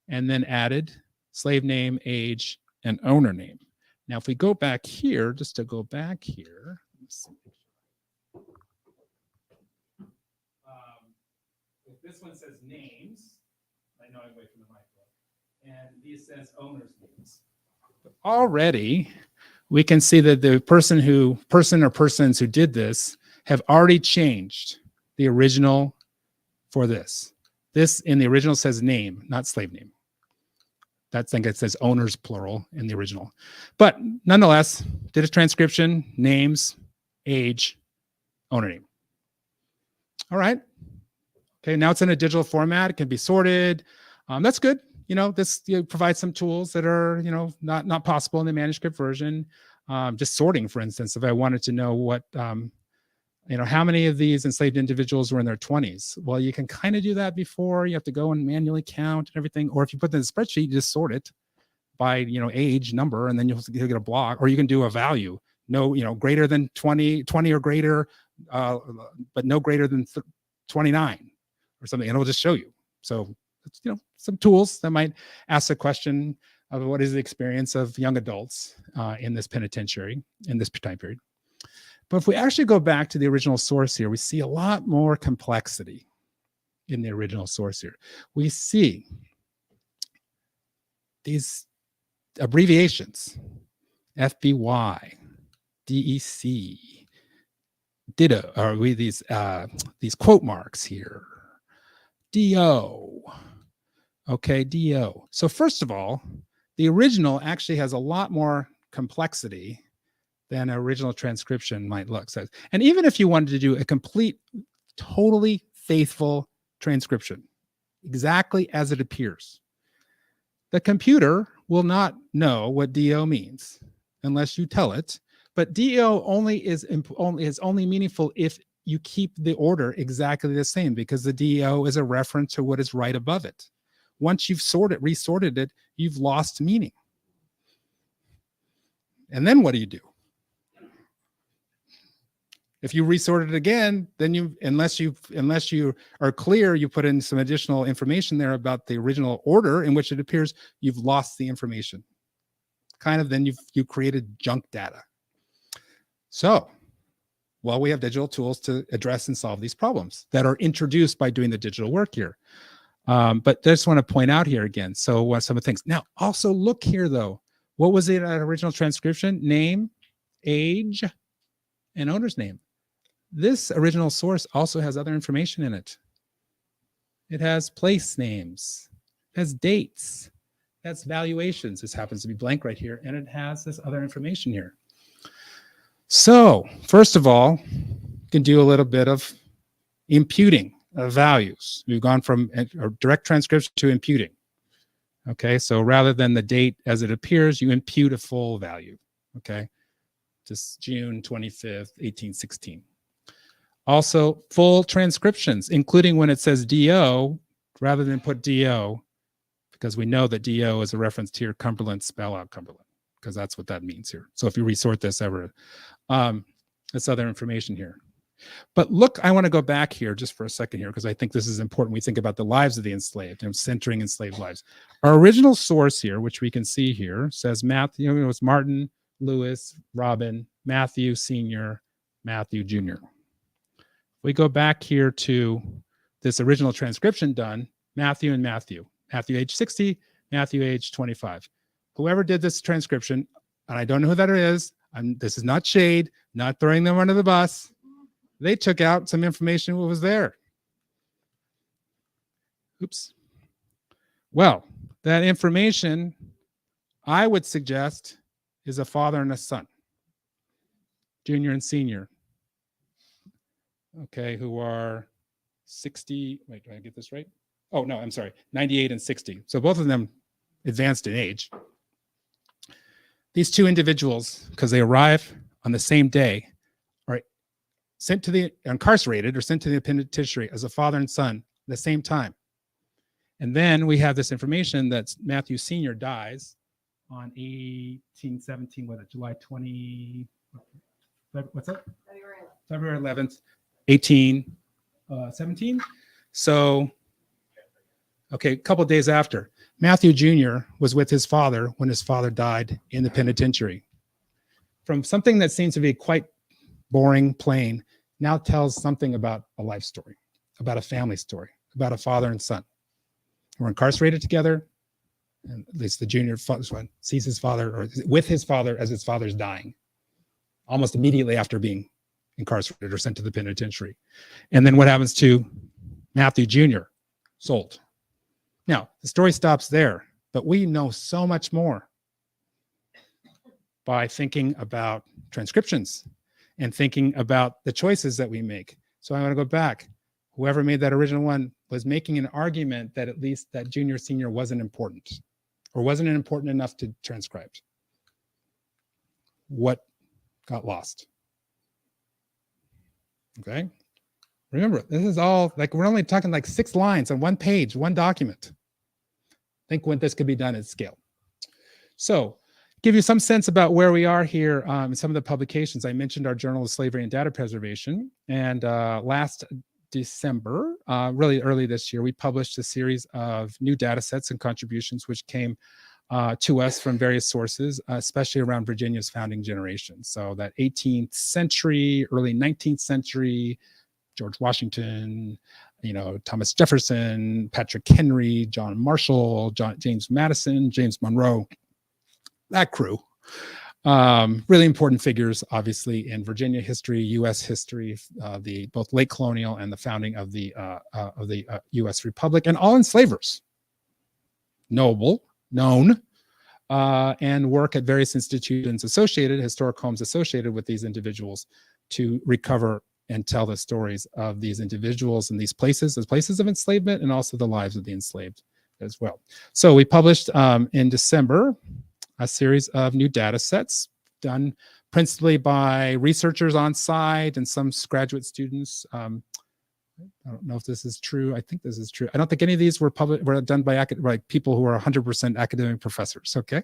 and then added slave name, age, and owner name. Now, if we go back here, just to go back here, if this one says names, I know I'm away from the microphone, and these says owner's names. Already, we can see that the person or persons who did this have already changed the original for this. This in the original says name, not slave name. That thing, it says owners plural in the original. But nonetheless, did a transcription, names, age, owner name. All right. Okay, now it's in a digital format. It can be sorted. That's good. This provides some tools that are, not possible in the manuscript version. Just sorting, for instance, if I wanted to know what, how many of these enslaved individuals were in their 20s? Well, you can kind of do that before. You have to go and manually count and everything. Or if you put it in a spreadsheet, you just sort it by, age, number, and then you'll get a block. Or you can do a value. No, greater than 20 or greater, but no greater than 29 or something. And it'll just show you. So, some tools that might ask the question of what is the experience of young adults in this penitentiary, in this time period. But if we actually go back to the original source here, we see a lot more complexity in the original source here. We see these abbreviations, FBY, DEC, ditto, or these quote marks here, DO, okay, DO. So first of all, the original actually has a lot more complexity than an original transcription might look. So, and even if you wanted to do a complete, totally faithful transcription, exactly as it appears, the computer will not know what DO means unless you tell it. But DO is only meaningful if you keep the order exactly the same, because the DO is a reference to what is right above it. Once you've resorted it, you've lost meaning. And then what do you do? If you resort it again, then unless you are clear, you put in some additional information there about the original order in which it appears, you've lost the information. Kind of then you created junk data. So, well, we have digital tools to address and solve these problems that are introduced by doing the digital work here. But I just want to point out here again. So some of the things. Now, also look here though. What was it at original transcription? Name, age, and owner's name. This original source also has other information in it. It has place names, it has dates, it has valuations. This happens to be blank right here, and it has this other information here. So, first of all, you can do a little bit of imputing of values. We've gone from a direct transcription to imputing. Okay, so rather than the date as it appears, you impute a full value. Okay, just June 25th, 1816. Also, full transcriptions, including when it says DO, rather than put DO, because we know that DO is a reference to your Cumberland, spell out Cumberland, because that's what that means here. So if you resort this ever, that's other information here. But look, I want to go back here just for a second here, because I think this is important. We think about the lives of the enslaved and centering enslaved lives. Our original source here, which we can see here, says Matthew, it was Martin, Lewis, Robin, Matthew Sr., Matthew Jr. We go back here to this original transcription done, Matthew and Matthew. Matthew age 60, Matthew age 25. Whoever did this transcription, and I don't know who that is, this is not shade, not throwing them under the bus. They took out some information that was there. Oops. Well, that information, I would suggest, is a father and a son, junior and senior. Okay, who are 60, wait, did I get this right? Oh, no, I'm sorry, 98 and 60. So both of them advanced in age. These two individuals, because they arrive on the same day, are sent to the incarcerated or sent to the penitentiary as a father and son at the same time. And then we have this information that Matthew Sr. dies on 1817, what, July 20, what's that? February 11th, 1817. So, okay, a couple of days after, Matthew Jr. was with his father when his father died in the penitentiary. From something that seems to be quite boring, plain, now tells something about a life story, about a family story, about a father and son who are incarcerated together. And at least the junior one sees his father, or with his father as his father's dying, almost immediately after being incarcerated or sent to the penitentiary. And then what happens to Matthew Jr.? Sold. Now, the story stops there, but we know so much more by thinking about transcriptions and thinking about the choices that we make. So I want to go back. Whoever made that original one was making an argument that at least that junior senior wasn't important, or wasn't important enough to transcribe. What got lost? Okay. Remember, this is all like, we're only talking like 6 lines on 1 page, 1 document. Think when this could be done at scale. So, give you some sense about where we are here in some of the publications. I mentioned our Journal of Slavery and Data Preservation, and last December, really early this year, we published a series of new data sets and contributions which came to us from various sources, especially around Virginia's founding generation. So that 18th century, early 19th century, George Washington, Thomas Jefferson, Patrick Henry, John Marshall, James Madison, James Monroe, that crew. Really important figures, obviously, in Virginia history, U.S. history, the both late colonial and the founding of the U.S. Republic, and all enslavers, noble, known, and work at various institutions associated, historic homes associated with these individuals, to recover and tell the stories of these individuals and these places, as places of enslavement, and also the lives of the enslaved as well. So we published in December a series of new data sets done principally by researchers on site and some graduate students. I don't know if this is true. I think this is true. I don't think any of these were done by people who are 100% academic professors. Okay,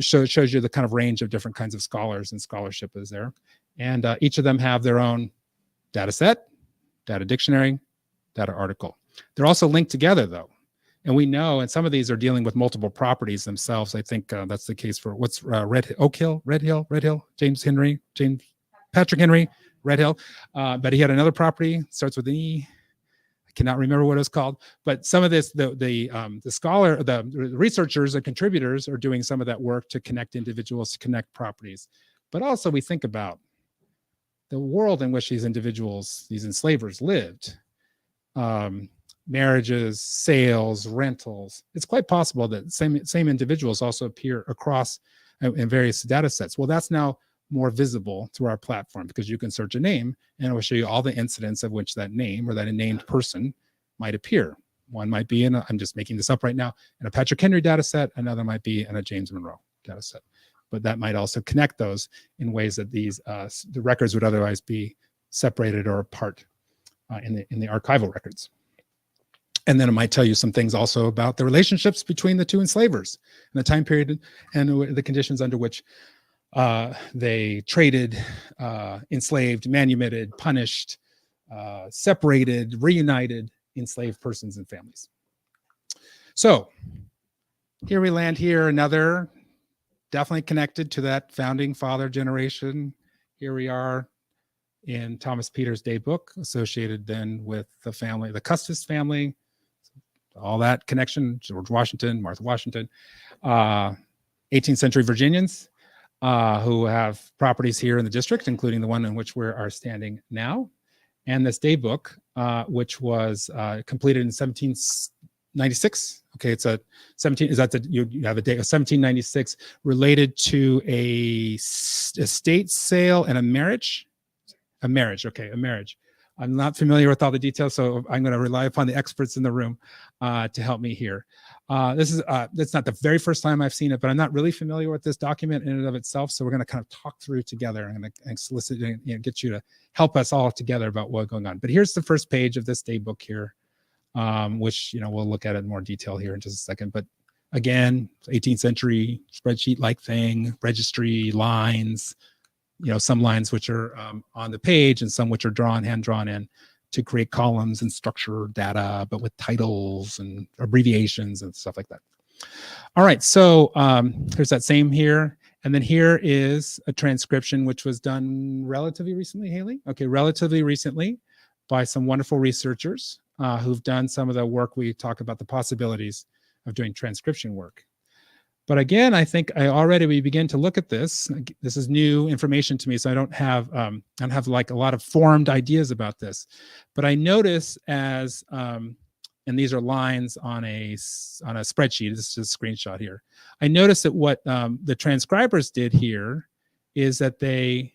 so it shows you the kind of range of different kinds of scholars and scholarship is there. And each of them have their own data set, data dictionary, data article. They're also linked together though. And we know, and some of these are dealing with multiple properties themselves. I think that's the case for what's Red Hill, Patrick Henry, Red Hill. But he had another property, starts with an E. I cannot remember what it was called. But some of this, the researchers and contributors are doing some of that work to connect individuals, to connect properties. But also we think about the world in which these individuals, these enslavers lived. Marriages, sales, rentals. It's quite possible that same individuals also appear across in various data sets. Well, that's now more visible through our platform because you can search a name and it will show you all the incidents of which that name or that named person might appear. One might be in, I'm just making this up right now, in a Patrick Henry data set. Another might be in a James Monroe data set. But that might also connect those in ways that these the records would otherwise be separated or apart in the archival records. And then it might tell you some things also about the relationships between the two enslavers and the time period and the conditions under which they traded, enslaved, manumitted, punished, separated, reunited enslaved persons and families. So here we land here, another definitely connected to that founding father generation. Here we are in Thomas Peters' day book, associated then with the family, the Custis family, all that connection, George Washington, Martha Washington, 18th century Virginians who have properties here in the district, including the one in which we are standing now. And this day book, which was completed in 1796. Okay, it's a 17, is that the, you have a date of 1796 related to a estate sale and a marriage? A marriage, okay, a marriage. I'm not familiar with all the details, so I'm going to rely upon the experts in the room to help me here. This is that's not the very first time I've seen it, but I'm not really familiar with this document in and of itself. So we're going to kind of talk through together and solicit and get you to help us all together about what's going on. But here's the first page of this day book here, which we'll look at it in more detail here in just a second. But again, 18th century spreadsheet-like thing, registry lines. Some lines which are on the page and some which are hand drawn in to create columns and structure data, but with titles and abbreviations and stuff like that. All right, so here's that same here. And then here is a transcription which was done relatively recently, Haley? Okay, relatively recently by some wonderful researchers who've done some of the work we talk about, the possibilities of doing transcription work. But again, I think we begin to look at this. This is new information to me, so I don't have like a lot of formed ideas about this. But I notice as, and these are lines on a spreadsheet. This is a screenshot here. I notice that what the transcribers did here is that they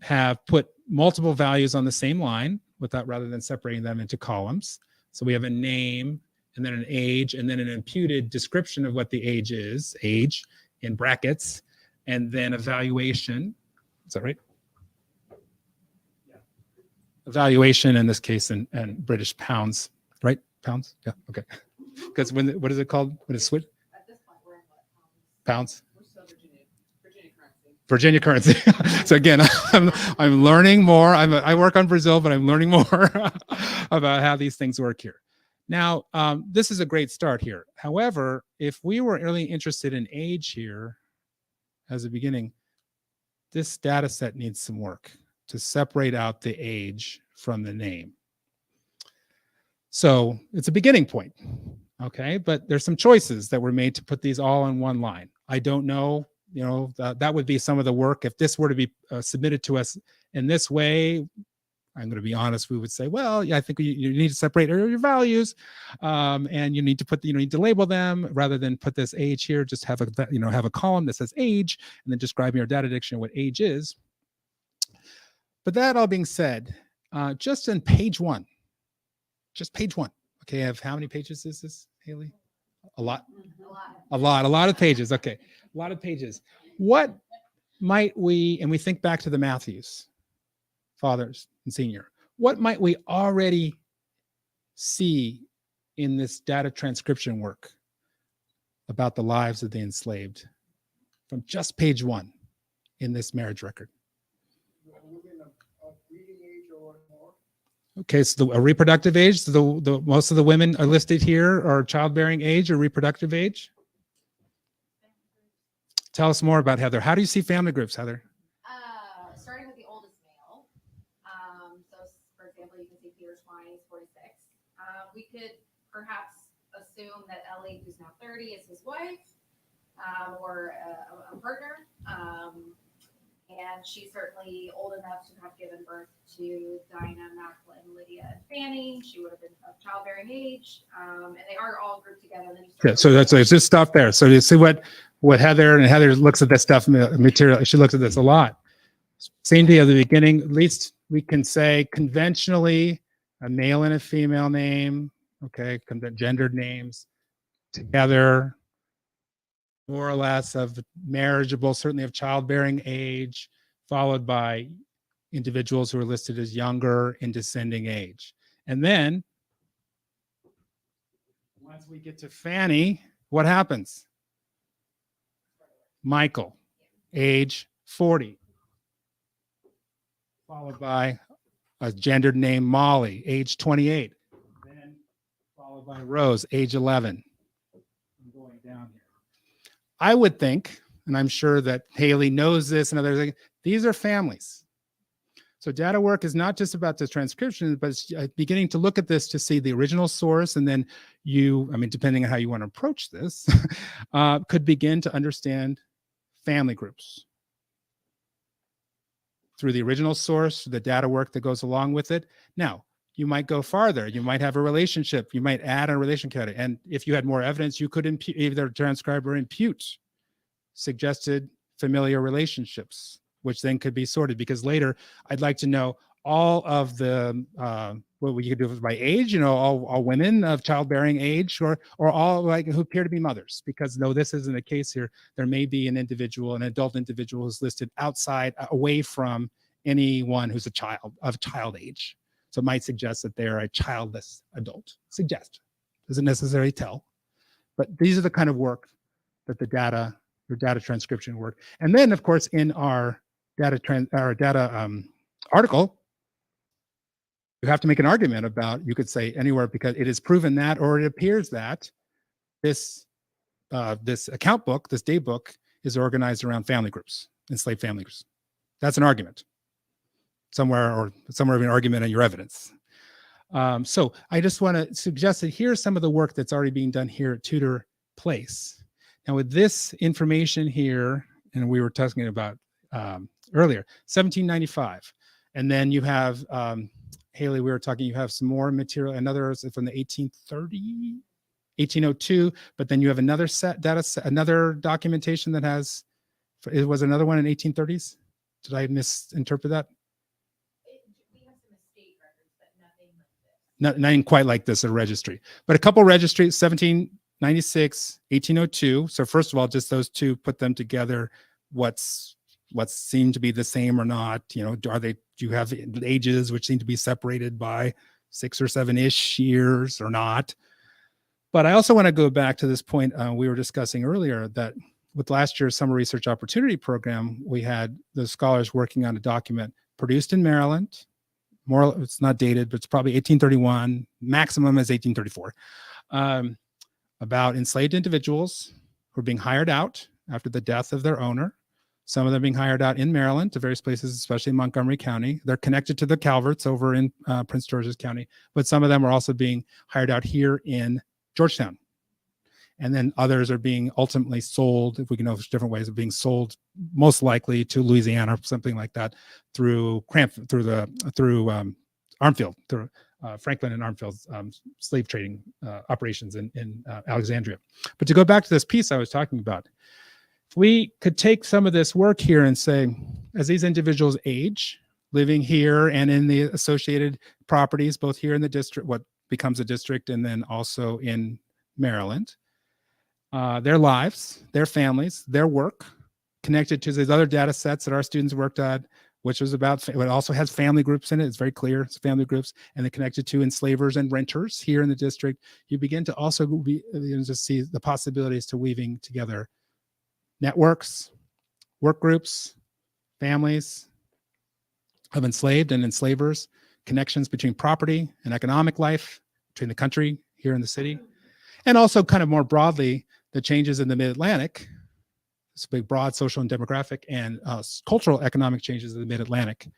have put multiple values on the same line rather than separating them into columns. So we have a name, and then an age, and then an imputed description of what the age is, age in brackets, and then evaluation. Is that right? Yeah. Evaluation in this case in British pounds, right? Pounds? Yeah, okay. Because what is it called? When it's switched? At this point, we're in what? Pounds? We're still Virginia currency. So again, I'm learning more. I work on Brazil, but I'm learning more about how these things work here. Now, this is a great start here. However, if we were really interested in age here as a beginning, this data set needs some work to separate out the age from the name. So it's a beginning point, okay? But there's some choices that were made to put these all in one line. I don't know, that would be some of the work. If this were to be submitted to us in this way, I'm going to be honest, we would say, well, yeah, I think you need to separate your values, and you need to need to label them rather than put this age here. Just have a column that says age, and then describe in your data dictionary what age is. But that all being said, just in page one, okay, I have how many pages is this, Haley? A lot of pages. Okay, a lot of pages. What might we, and we think back to the Matthews, fathers and senior, what might we already see in this data transcription work about the lives of the enslaved from just page one in this marriage record? Okay, so a reproductive age, so the most of the women are listed here are childbearing age or reproductive age. Tell us more about Heather. How do you see family groups, Heather? Starting with the oldest male. So, for example, you can see Peter Twine, he's 46. We could perhaps assume that Ellie, who's now 30, is his wife or a partner. And she's certainly old enough to have given birth to Dinah, Macklin, Lydia, and Fanny. She would have been of childbearing age. And they are all grouped together. And then Yeah, so that's just stop there. So you see what Heather looks at this stuff material. She looks at this a lot. Same thing at the beginning. At least we can say conventionally a male and a female name. Okay, gendered names together, more or less of marriageable, certainly of childbearing age, followed by individuals who are listed as younger in descending age. And then once we get to Fanny, what happens? Michael, age 40, followed by a gendered name, Molly, age 28, then followed by Rose, age 11. I'm going down here. I would think, and I'm sure that Haley knows this and others, these are families. So data work is not just about the transcription, but it's beginning to look at this to see the original source. And then depending on how you want to approach this, could begin to understand family groups through the original source, the data work that goes along with it. Now, you might go farther. You might have a relationship. You might add a relationship. And if you had more evidence, you could either transcribe or impute suggested familiar relationships, which then could be sorted, because later I'd like to know all of the, what we could do by age, all women of childbearing age or all like who appear to be mothers, because no, this isn't the case here. There may be an adult individual who's listed outside, away from anyone who's a child of child age. So it might suggest that they're a childless adult. Suggest, doesn't necessarily tell, but these are the kind of work that your data transcription work. And then of course, in our article, you have to make an argument about, you could say anywhere, because it is proven that, or it appears that this account book, this day book, is organized around family groups, enslaved family groups. That's an argument somewhere of an argument in your evidence. So I just want to suggest that here's some of the work that's already being done here at Tudor Place. Now with this information here, and we were talking about earlier, 1795. And then you have, Haley, we were talking, you have some more material, another from the 1802, but then you have another another documentation that has, it was another one in 1830s. Did I misinterpret that? We have some estate records, but nothing like this. Nothing quite like this, a registry, but a couple registries, 1796, 1802. So first of all, just those two, put them together. What seem to be the same or not? Do you have ages which seem to be separated by 6 or 7-ish years or not? But I also want to go back to this point we were discussing earlier, that with last year's Summer Research Opportunity Program, we had the scholars working on a document produced in Maryland. It's not dated, but it's probably 1831, maximum is 1834, about enslaved individuals who are being hired out after the death of their owner. Some of them being hired out in Maryland to various places, especially in Montgomery County. They're connected to the Calverts over in Prince George's County, but some of them are also being hired out here in Georgetown. And then others are being ultimately sold, if we can know different ways of being sold, most likely to Louisiana or something like that, through Armfield, through Franklin and Armfield's slave trading operations in Alexandria. But to go back to this piece I was talking about, if we could take some of this work here and say, as these individuals age, living here and in the associated properties, both here in the district, what becomes a district, and then also in Maryland, their lives, their families, their work, connected to these other data sets that our students worked on, which was about, it also has family groups in it. It's very clear, it's family groups, and they're connected to enslavers and renters here in the district. You begin to also to see the possibilities to weaving together networks, work groups, families of enslaved and enslavers, connections between property and economic life between the country here in the city, and also kind of more broadly, the changes in the mid-Atlantic, this big broad social and demographic and cultural economic changes in the mid-Atlantic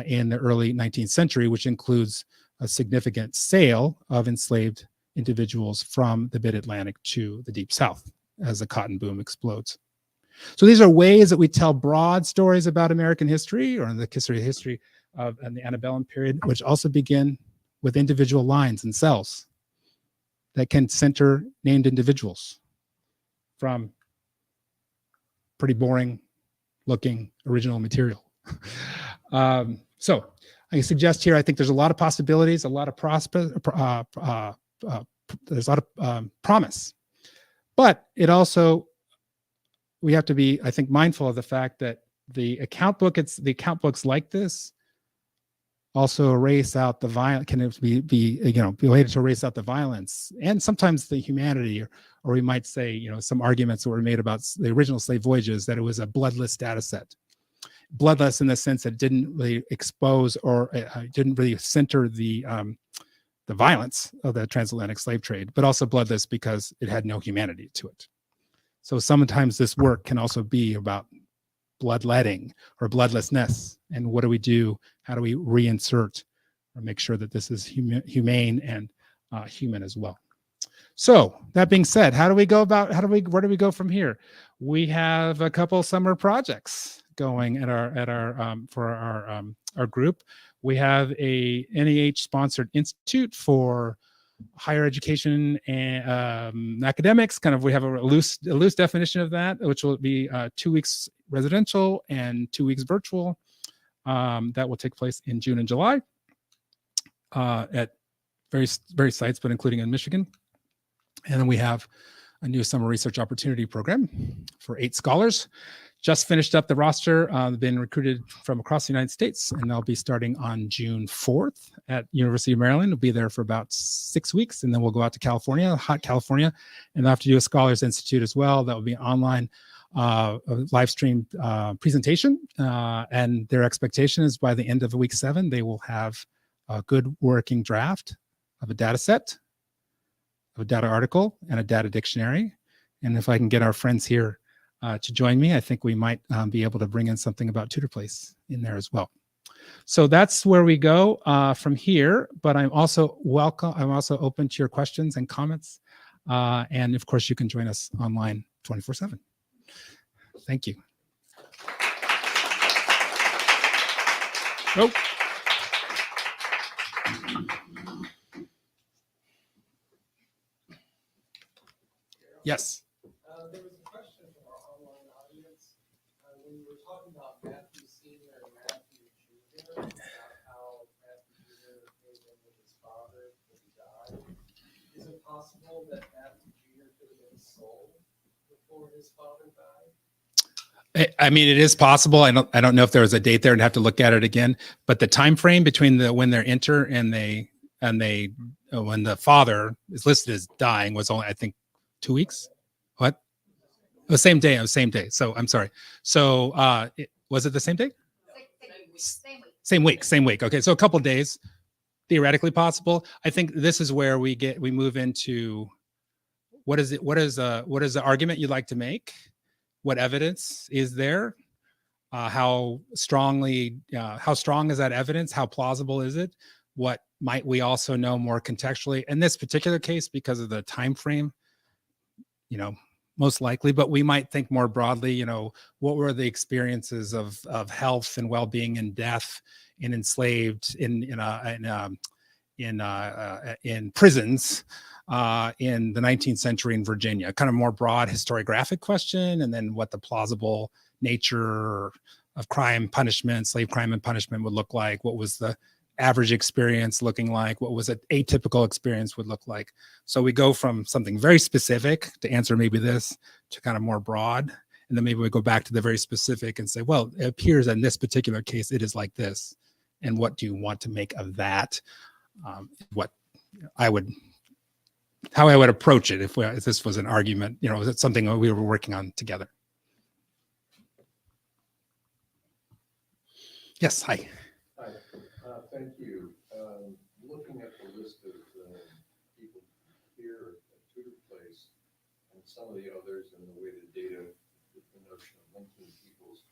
in the early 19th century, which includes a significant sale of enslaved individuals from the mid-Atlantic to the deep South as the cotton boom explodes. So these are ways that we tell broad stories about American history, or in the history of the antebellum period, which also begin with individual lines and cells that can center named individuals from pretty boring looking original material. So I suggest here, I think there's a lot of possibilities, a lot of there's a lot of promise, but it also, we have to be, I think, mindful of the fact that the account books like this also erase out the violence, can be related to erase out the violence and sometimes the humanity, or we might say, some arguments that were made about the original slave voyages, that it was a bloodless data set. Bloodless in the sense that it didn't really expose or didn't really center the violence of the transatlantic slave trade, but also bloodless because it had no humanity to it. So sometimes this work can also be about bloodletting or bloodlessness. And what do we do? How do we reinsert or make sure that this is humane and human as well? So that being said, where do we go from here? We have a couple summer projects going for our group. We have a NEH sponsored institute for higher education and academics. We have a loose definition of that, which will be 2 weeks residential and 2 weeks virtual. That will take place in June and July at various sites, but including in Michigan. And then we have a new summer research opportunity program for 8 scholars. Just finished up the roster, been recruited from across the United States, and they'll be starting on June 4th at University of Maryland. We'll be there for about 6 weeks, and then we'll go out to California, hot California, and they'll have to do a Scholars Institute as well. That will be online live stream presentation, and their expectation is by the end of week 7, they will have a good working draft of a data set, of a data article, and a data dictionary. And if I can get our friends here to join me, I think we might be able to bring in something about Tudor Place in there as well. So that's where we go from here, but I'm also open to your questions and comments. And of course, you can join us online 24/7. Thank you. Oh. Yes. There was a question from our online audience when you were talking about Matthew Sr. and Matthew Jr., about how Matthew Jr. came in with his father when he died. Is it possible that Matthew Jr. could have been sold before his father died? I mean, it is possible. I don't know if there was a date there, and have to look at it again. But the time frame between when they enter and when the father is listed as dying was only, I think, 2 weeks. What? The same day. It was same day. So I'm sorry. So was it the same day? Same week. Okay, so a couple of days, theoretically possible. I think this is where we move into what is the argument you'd like to make? What evidence is there? How strong is that evidence? How plausible is it? What might we also know more contextually in this particular case because of the time frame? Most likely, but we might think more broadly, what were the experiences of health and well-being and death in enslaved in prisons in the 19th century in Virginia, kind of more broad historiographic question, and then what the plausible nature of crime, punishment, slave crime and punishment would look like. What was the average experience looking like? What was an atypical experience would look like? So we go from something very specific to answer maybe this to kind of more broad. And then maybe we go back to the very specific and say, well, it appears in this particular case, it is like this. And what do you want to make of that? How I would approach it if this was an argument, is it something that we were working on together? Yes, hi. Hi, thank you. some of the others and the way the data, the notion of linking people's,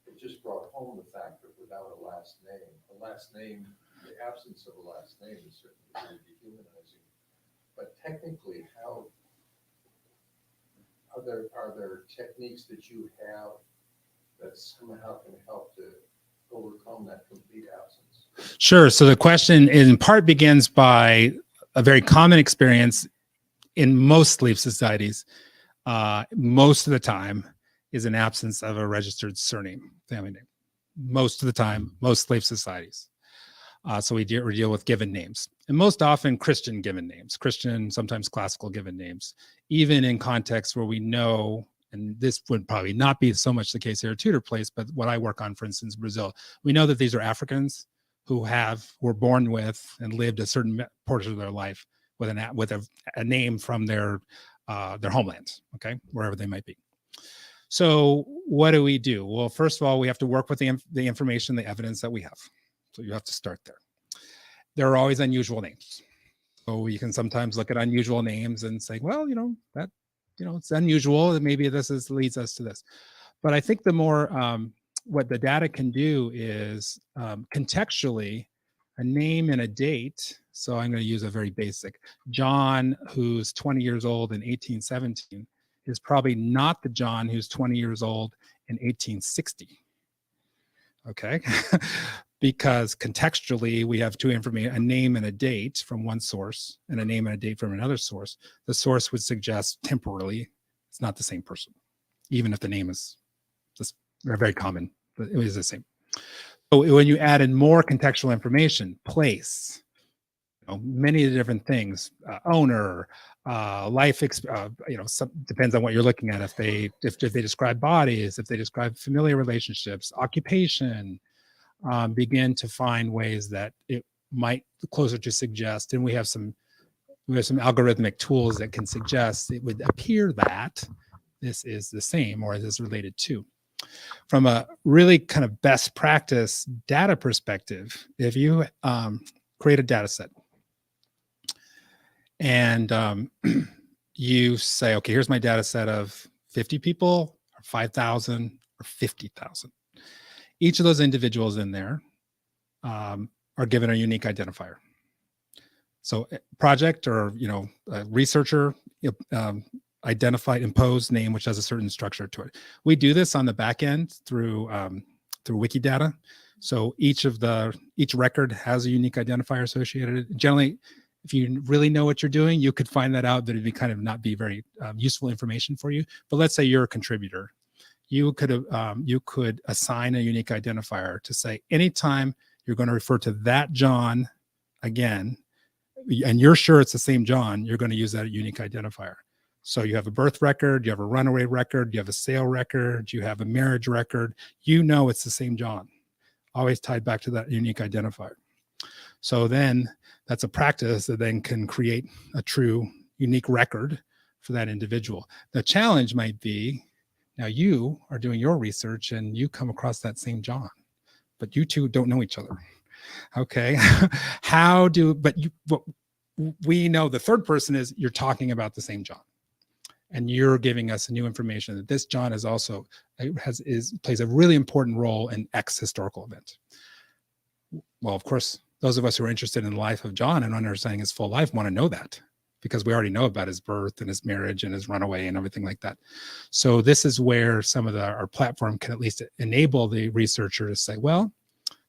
it just brought home the fact that without a last name, the absence of a last name is certainly very dehumanizing. But technically, how are there techniques that you have that somehow can help to overcome that complete absence? Sure. So the question in part begins by a very common experience in most slave societies. Most of the time is an absence of a registered surname, family name. Most of the time, most slave societies. So we deal with given names, and most often Christian given names, Christian, sometimes classical given names, even in contexts where we know, and this would probably not be so much the case here at Tudor Place, but what I work on, for instance, Brazil, we know that these are Africans who were born with and lived a certain portion of their life with a name from their homeland, okay, wherever they might be. So what do we do? Well, first of all, we have to work with the information, the evidence that we have. So you have to start there. There are always unusual names. So you can sometimes look at unusual names and say, well, it's unusual, and maybe leads us to this. But I think the more, what the data can do is contextually a name and a date. So I'm going to use a very basic. John, who's 20 years old in 1817, is probably not the John who's 20 years old in 1860. Okay. Because contextually, we have two information, a name and a date from one source and a name and a date from another source. The source would suggest temporally it's not the same person, even if the name is just very common, but it is the same. So when you add in more contextual information, place, many of the different things, owner, life, depends on what you're looking at. If they describe bodies, if they describe familiar relationships, occupation, begin to find ways that it might closer to suggest, and we have some algorithmic tools that can suggest it would appear that this is the same or is related to. From a really kind of best practice data perspective, if you create a data set and you say, okay, here's my data set of 50 people or 5,000 or 50,000. Each of those individuals in there are given a unique identifier. So project or, a researcher imposed name, which has a certain structure to it. We do this on the back end through Wikidata. So each record has a unique identifier associated. Generally, if you really know what you're doing, you could find that out, that it'd be kind of not be very useful information for you. But let's say you're a contributor. You could assign a unique identifier to say, anytime you're going to refer to that John again, and you're sure it's the same John, you're going to use that unique identifier. So you have a birth record, you have a runaway record, you have a sale record, you have a marriage record, it's the same John, always tied back to that unique identifier. So then that's a practice that then can create a true unique record for that individual. The challenge might be, now you are doing your research and you come across that same John, but you two don't know each other. Okay. But we know the third person is you're talking about the same John, and you're giving us new information that this John is also plays a really important role in X historical event. Well, of course, those of us who are interested in the life of John and understanding his full life want to know that, because we already know about his birth and his marriage and his runaway and everything like that. So this is where some of our platform can at least enable the researcher to say, well,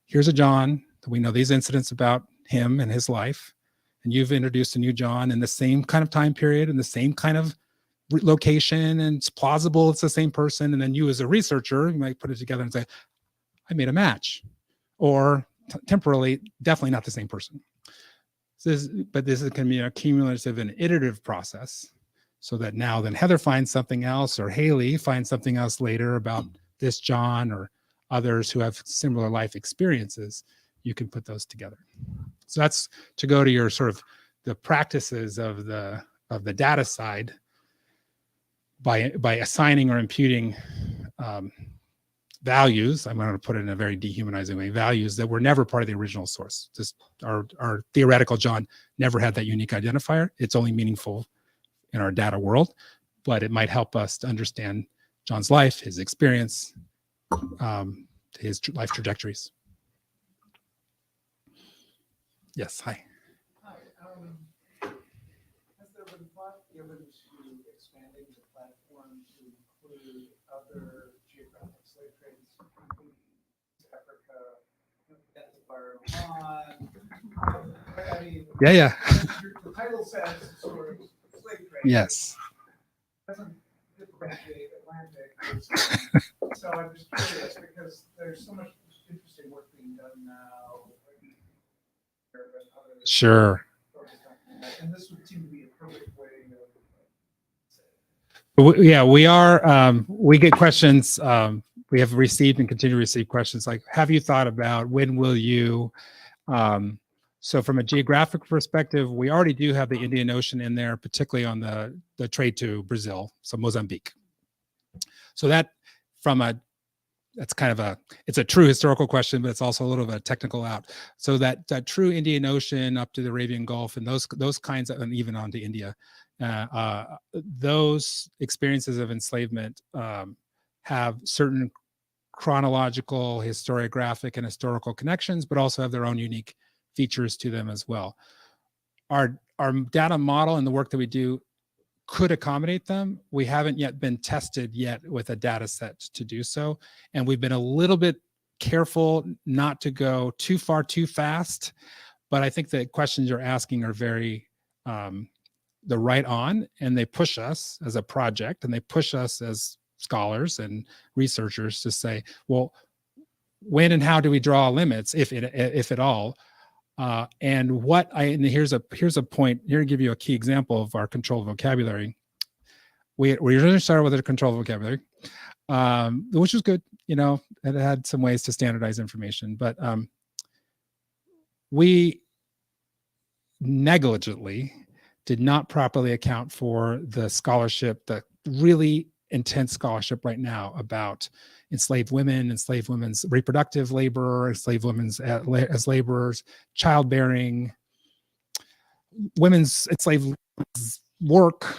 here's a John, we know these incidents about him and his life, and you've introduced a new John in the same kind of time period and the same kind of location, and it's plausible it's the same person. And then you as a researcher, you might put it together and say, I made a match, or temporarily, definitely not the same person. But this can be a cumulative and iterative process, so that now then Heather finds something else, or Haley finds something else later about this John or others who have similar life experiences. You can put those together. So that's to go to your sort of the practices of the data side by assigning or imputing values. I'm going to put it in a very dehumanizing way, values that were never part of the original source. Just our theoretical John never had that unique identifier. It's only meaningful in our data world. but it might help us to understand John's life, his experience, his life trajectories. Yes, hi. Hi, has there been thought given to expanding the platform to include other geographic slave trades, including Africa, Oman? I mean, Yeah. the title says sort of slave trade. Yes. Doesn't differentiate Atlantic. So I'm just curious because there's so much interesting work being done now. Sure. And this would seem to be a perfect way Yeah, we are. We get questions. We have received and continue to receive questions like, have you thought about when will you? So from a geographic perspective, we already do have the Indian Ocean in there, particularly on the trade to Brazil, so Mozambique. So that's kind of it's a true historical question, but it's also a little bit of a technical out. So that true Indian Ocean up to the Arabian Gulf and those kinds of, and even onto India, those experiences of enslavement have certain chronological, historiographic, and historical connections, but also have their own unique features to them as well. Our data model and the work that we do could accommodate them. We haven't yet been tested yet with a data set to do so. And we've been a little bit careful not to go too far, too fast. But I think the questions you're asking are very, they're right on, and they push us as a project, and they push us as scholars and researchers to say, well, when and how do we draw limits, if at all? And here's a point here to give you a key example of our controlled vocabulary. We originally started with a controlled vocabulary, which was good. It had some ways to standardize information, but we negligently did not properly account for the scholarship, the really intense scholarship right now about enslaved women, enslaved women's reproductive labor, enslaved women's as laborers, childbearing, women's enslaved work.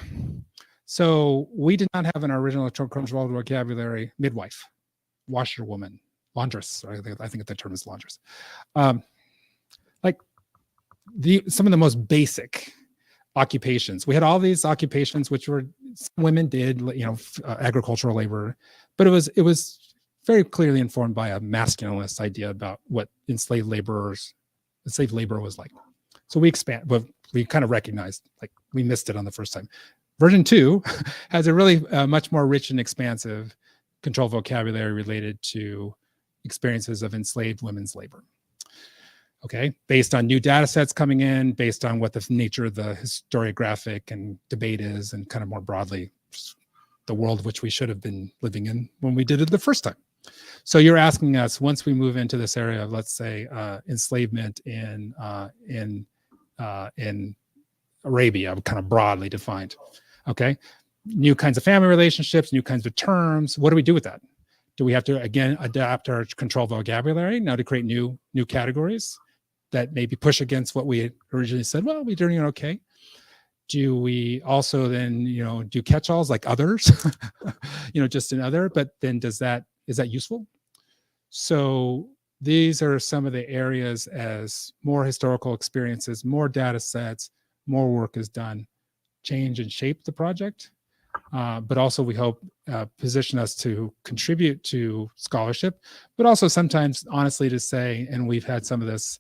So we did not have in our original controlled vocabulary midwife, washerwoman, laundress. I think the term is laundress. Some of the most basic occupations. We had all these occupations which women did, agricultural labor, but it was very clearly informed by a masculinist idea about what enslaved labor was like. So we kind of recognized, we missed it on the first time. Version 2 has a really much more rich and expansive controlled vocabulary related to experiences of enslaved women's labor. Okay, based on new data sets coming in, based on what the nature of the historiographic and debate is, and kind of more broadly, the world which we should have been living in when we did it the first time. So you're asking us, once we move into this area of, let's say, enslavement in Arabia, kind of broadly defined, okay? New kinds of family relationships, new kinds of terms. What do we do with that? Do we have to, again, adapt our control vocabulary now to create new categories that maybe push against what we had originally said? Well, we're doing it okay. Do we also then, do catch-alls like others, just another, but then is that useful? So these are some of the areas as more historical experiences, more data sets, more work is done, change and shape the project. But also we hope position us to contribute to scholarship, but also sometimes honestly to say, and we've had some of this,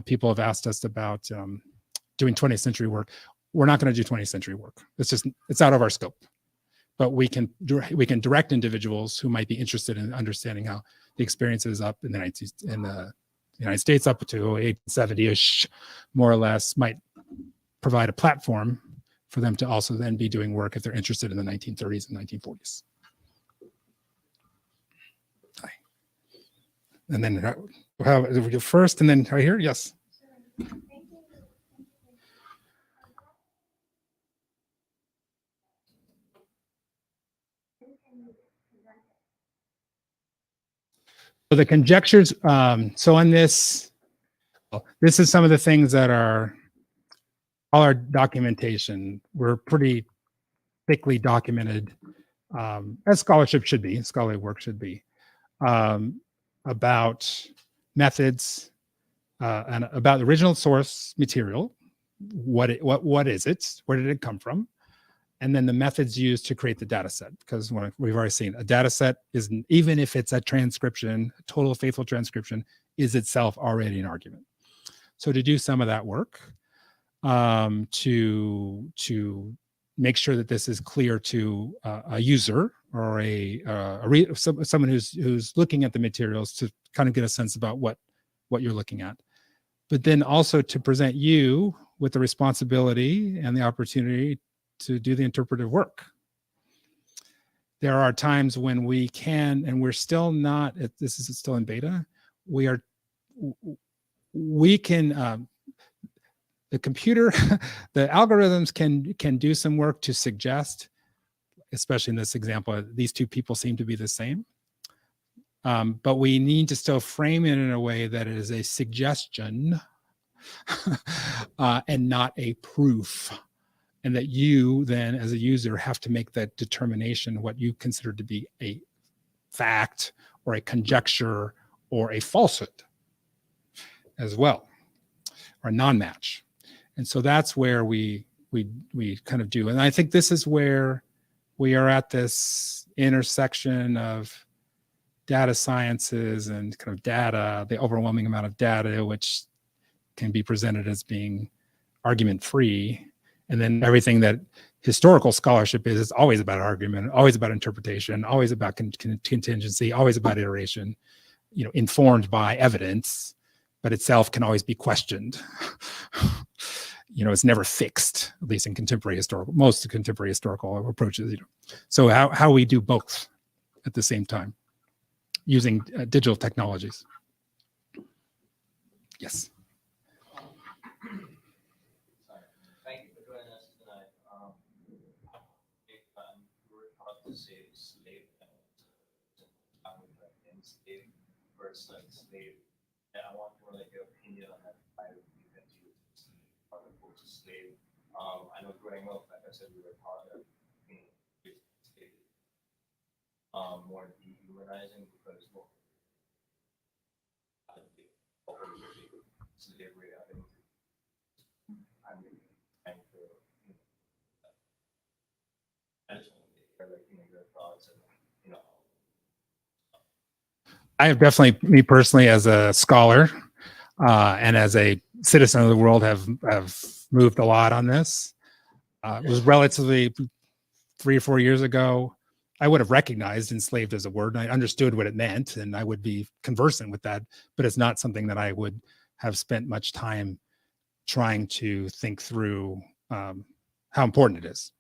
people have asked us about doing 20th century work. We're not going to do 20th century work. It's out of our scope. But we can direct individuals who might be interested in understanding how the experiences up in the United States up to 1870-ish, more or less, might provide a platform for them to also then be doing work if they're interested in the 1930s and 1940s. Hi. And then we'll go first, and then right here, yes. So the conjectures, so on this is some of the things that are all our documentation. We're pretty thickly documented, as scholarship should be, scholarly work should be, about methods and about the original source material. What is it? Where did it come from? And then the methods used to create the data set. Because we've already seen a data set is, even if it's a transcription, total faithful transcription, is itself already an argument. So to do some of that work, to make sure that this is clear to a user or someone who's looking at the materials, to kind of get a sense about what you're looking at. But then also to present you with the responsibility and the opportunity to do the interpretive work. There are times when we can, and we're still not, this is still in beta, we can, the computer, the algorithms can do some work to suggest, especially in this example, these two people seem to be the same. But we need to still frame it in a way that it is a suggestion and not a proof. And that you then, as a user, have to make that determination, what you consider to be a fact or a conjecture or a falsehood as well, or a non-match. And so that's where we kind of do. And I think this is where we are at this intersection of data sciences and kind of data, the overwhelming amount of data, which can be presented as being argument-free. And then everything that historical scholarship is always about argument, always about interpretation, always about contingency, always about iteration, informed by evidence, but itself can always be questioned. It's never fixed, at least in most contemporary historical approaches. So how we do both at the same time using digital technologies. Yes. Thank you for joining us tonight. We were taught to say slave enslaved versus enslaved. And I want to know your opinion on that. I slave. I know growing up, like I said, we were taught that more dehumanizing because slavery, I think, I'm trying to, I just want to hear your thoughts and I have definitely, me personally, as a scholar and as a citizen of the world, have moved a lot on this. It was relatively 3 or 4 years ago. I would have recognized enslaved as a word, and I understood what it meant, and I would be conversant with that, but it's not something that I would have spent much time trying to think through how important it is.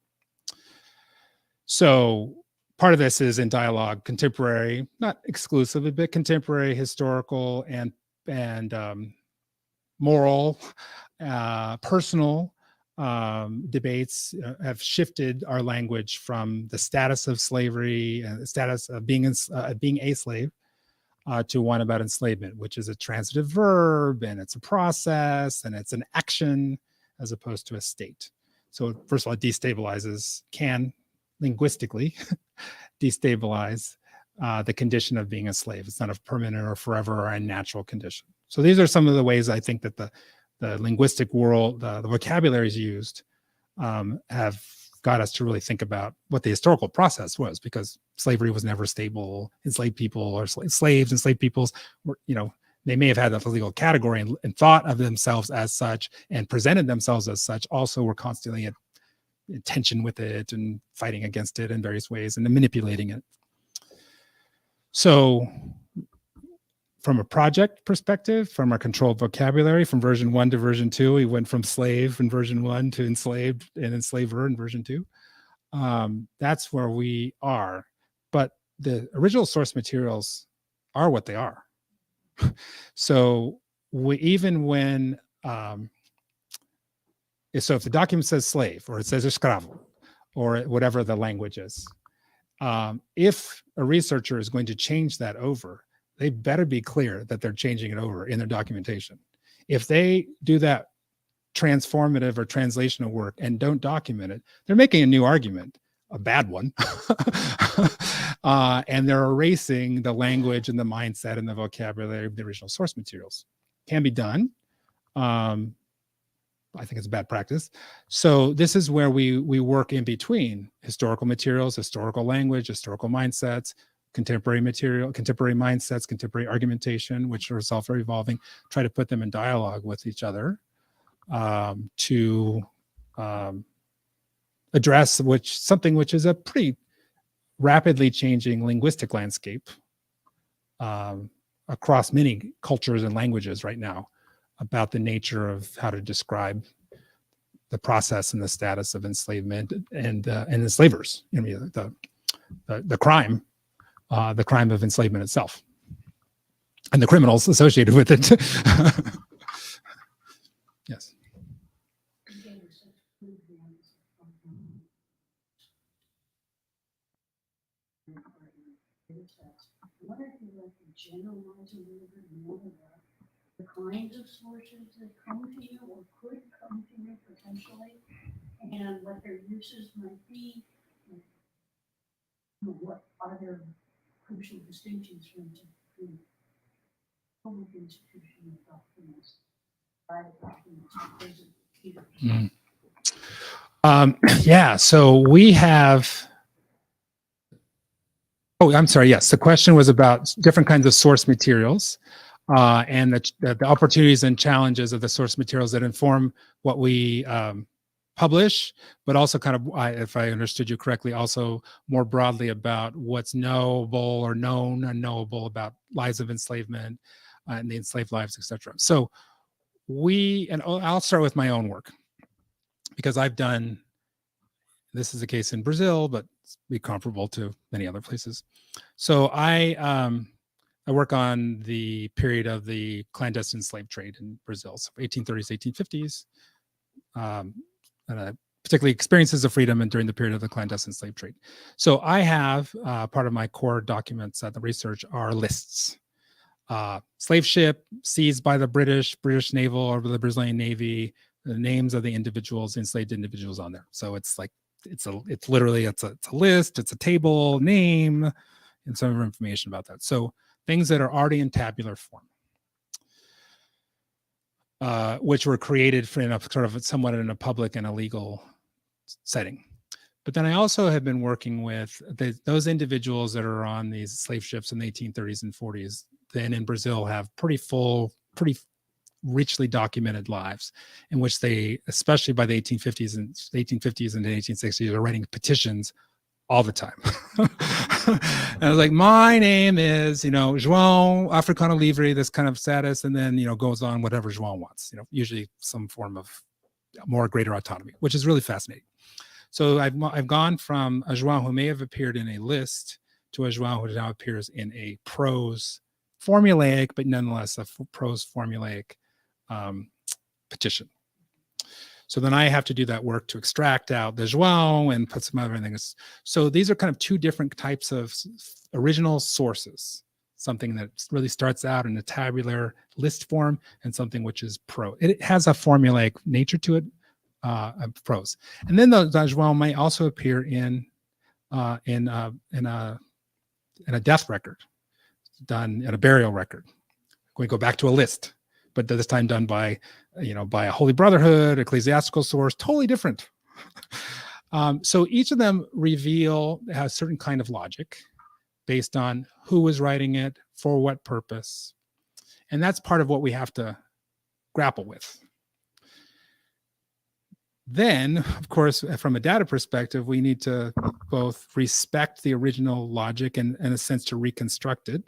So part of this is in dialogue, contemporary, not exclusively, but contemporary, historical, and moral, personal debates have shifted our language from the status of slavery and the status of being a slave to one about enslavement, which is a transitive verb, and it's a process, and it's an action as opposed to a state. So first of all, it can linguistically destabilize the condition of being a slave. It's not a permanent or forever or a natural condition. So these are some of the ways I think that the linguistic world, the vocabularies used have got us to really think about what the historical process was, because slavery was never stable. Enslaved people or slaves, enslaved peoples were, they may have had a legal category and thought of themselves as such and presented themselves as such, also were constantly in tension with it and fighting against it in various ways and manipulating it. So from a project perspective, from our controlled vocabulary, from version 1 to version 2, we went from slave in version 1 to enslaved and enslaver in version 2. That's where we are. But the original source materials are what they are. So even when, so if the document says slave, or it says escravo, or whatever the language is, if a researcher is going to change that over, they better be clear that they're changing it over in their documentation. If they do that transformative or translational work and don't document it, they're making a new argument. a bad one. And they're erasing the language and the mindset and the vocabulary of the original source materials. Can be done. I think it's a bad practice. So this is where we work in between historical materials, historical language, historical mindsets, contemporary material, contemporary mindsets, contemporary argumentation, which are self-evolving, try to put them in dialogue with each other to address something which is a pretty rapidly changing linguistic landscape across many cultures and languages right now, about the nature of how to describe the process and the status of enslavement and enslavers. I mean, the crime of enslavement itself, and the criminals associated with it. Yes. What if you like to generalize a little bit more about the kinds of sources that come to you or could come to you potentially, and what their uses might be? What are their crucial distinctions from public institutional documents, private documents? Yeah, so we have. Oh, I'm sorry. Yes, the question was about different kinds of source materials and the opportunities and challenges of the source materials that inform what we publish, but also kind of, if I understood you correctly, also more broadly about what's knowable or known and unknowable about lives of enslavement and the enslaved lives, etc. So and I'll start with my own work, because I've done, this is the case in Brazil, but be comparable to many other places. So I work on the period of the clandestine slave trade in Brazil, so 1830s, 1850s, and particularly experiences of freedom and during the period of the clandestine slave trade. So I have part of my core documents at the research are lists. Slave ship seized by the British naval or the Brazilian Navy, the names of the individuals, enslaved individuals on there. So it's like, it's literally a list, it's a table, name, and some information about that. So things that are already in tabular form, which were created in a sort of somewhat in a public and a legal setting. But then I also have been working with those individuals that are on these slave ships in the 1830s and 40s, then in Brazil have pretty richly documented lives, in which they, especially by the 1850s and the 1860s, are writing petitions all the time. And I was like, my name is, João Africano Livre, this kind of status, and then, goes on whatever João wants, usually some form of more greater autonomy, which is really fascinating. So I've gone from a João who may have appeared in a list to a João who now appears in a prose formulaic, but nonetheless a prose formulaic petition. So then I have to do that work to extract out the João and put some other things. So these are kind of two different types of original sources, something that really starts out in a tabular list form and something which is prose. It has a formulaic nature to it, prose. And then the João might also appear in a death record, done at a burial record. We go back to a list, but this time done by a holy brotherhood, ecclesiastical source, totally different. So each of them has certain kind of logic based on who was writing it, for what purpose. And that's part of what we have to grapple with. Then, of course, from a data perspective, we need to both respect the original logic and, in a sense, to reconstruct it,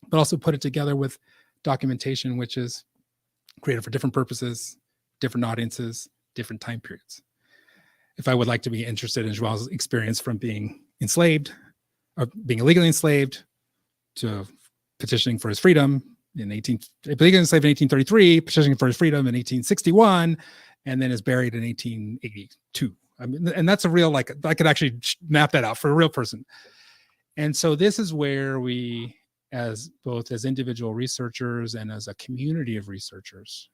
but also put it together with documentation which is created for different purposes, different audiences, different time periods. If I would like to be interested in João's experience from being enslaved, or being illegally enslaved, to petitioning for his freedom illegally enslaved in 1833, petitioning for his freedom in 1861, and then is buried in 1882. I mean, and that's a real, I could actually map that out for a real person. And so this is where we, both as individual researchers and as a community of researchers,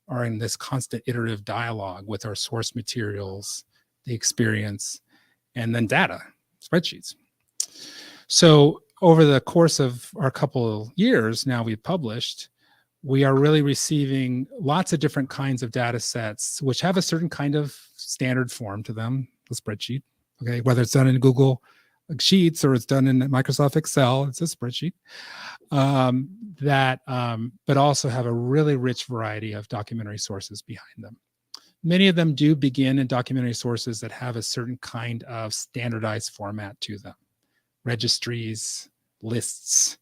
are in this constant iterative dialogue with our source materials, the experience, and then data, spreadsheets. So over the course of our couple of years now we've published, we are really receiving lots of different kinds of data sets, which have a certain kind of standard form to them, the spreadsheet, okay? Whether it's done in Google Sheets or it's done in Microsoft Excel, it's a spreadsheet, but also have a really rich variety of documentary sources behind them. Many of them do begin in documentary sources that have a certain kind of standardized format to them. Registries, lists,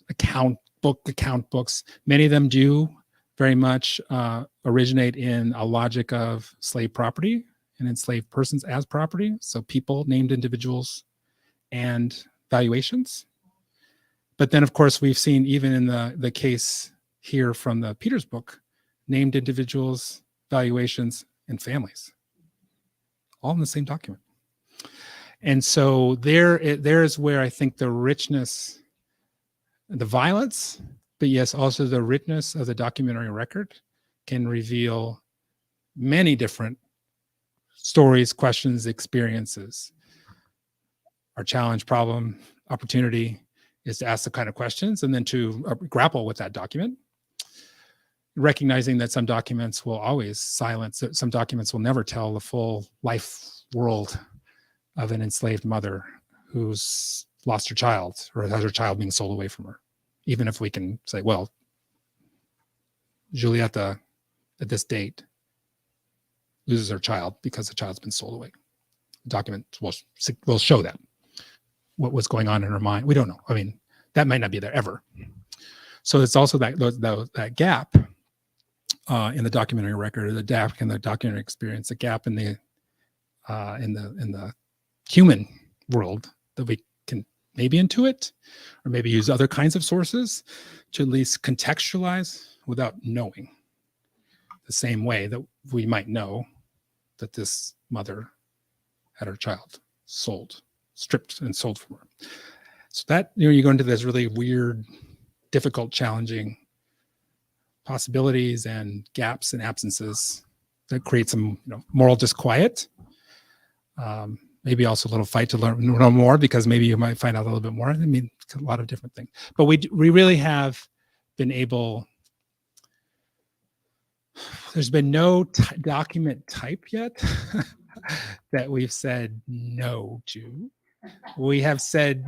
account books. Many of them do very much originate in a logic of slave property and enslaved persons as property. So people, named individuals, and valuations. But then, of course, we've seen even in the case here from the Peters book, named individuals, valuations, and families, all in the same document. And so there is where I think the richness, the violence, but yes, also the richness of the documentary record can reveal many different stories, questions, experiences. Our challenge, problem, opportunity is to ask the kind of questions and then to grapple with that document, recognizing that some documents will always silence, some documents will never tell the full life world of an enslaved mother who's lost her child or has her child being sold away from her. Even if we can say, well, Julieta at this date loses her child because the child's been sold away. The document will show that. What was going on in her mind. We don't know. I mean, that might not be there ever. So it's also that gap in the documentary record, the gap in the documentary experience, the gap in the human world that we can maybe intuit or maybe use other kinds of sources to at least contextualize without knowing, the same way that we might know that this mother had her child stripped and sold from her. So that, you go into this really weird, difficult, challenging possibilities and gaps and absences that create some moral disquiet. Maybe also a little fight to learn more, because maybe you might find out a little bit more. I mean, a lot of different things. But we really have been able, there's been no document type yet that we've said no to. We have said,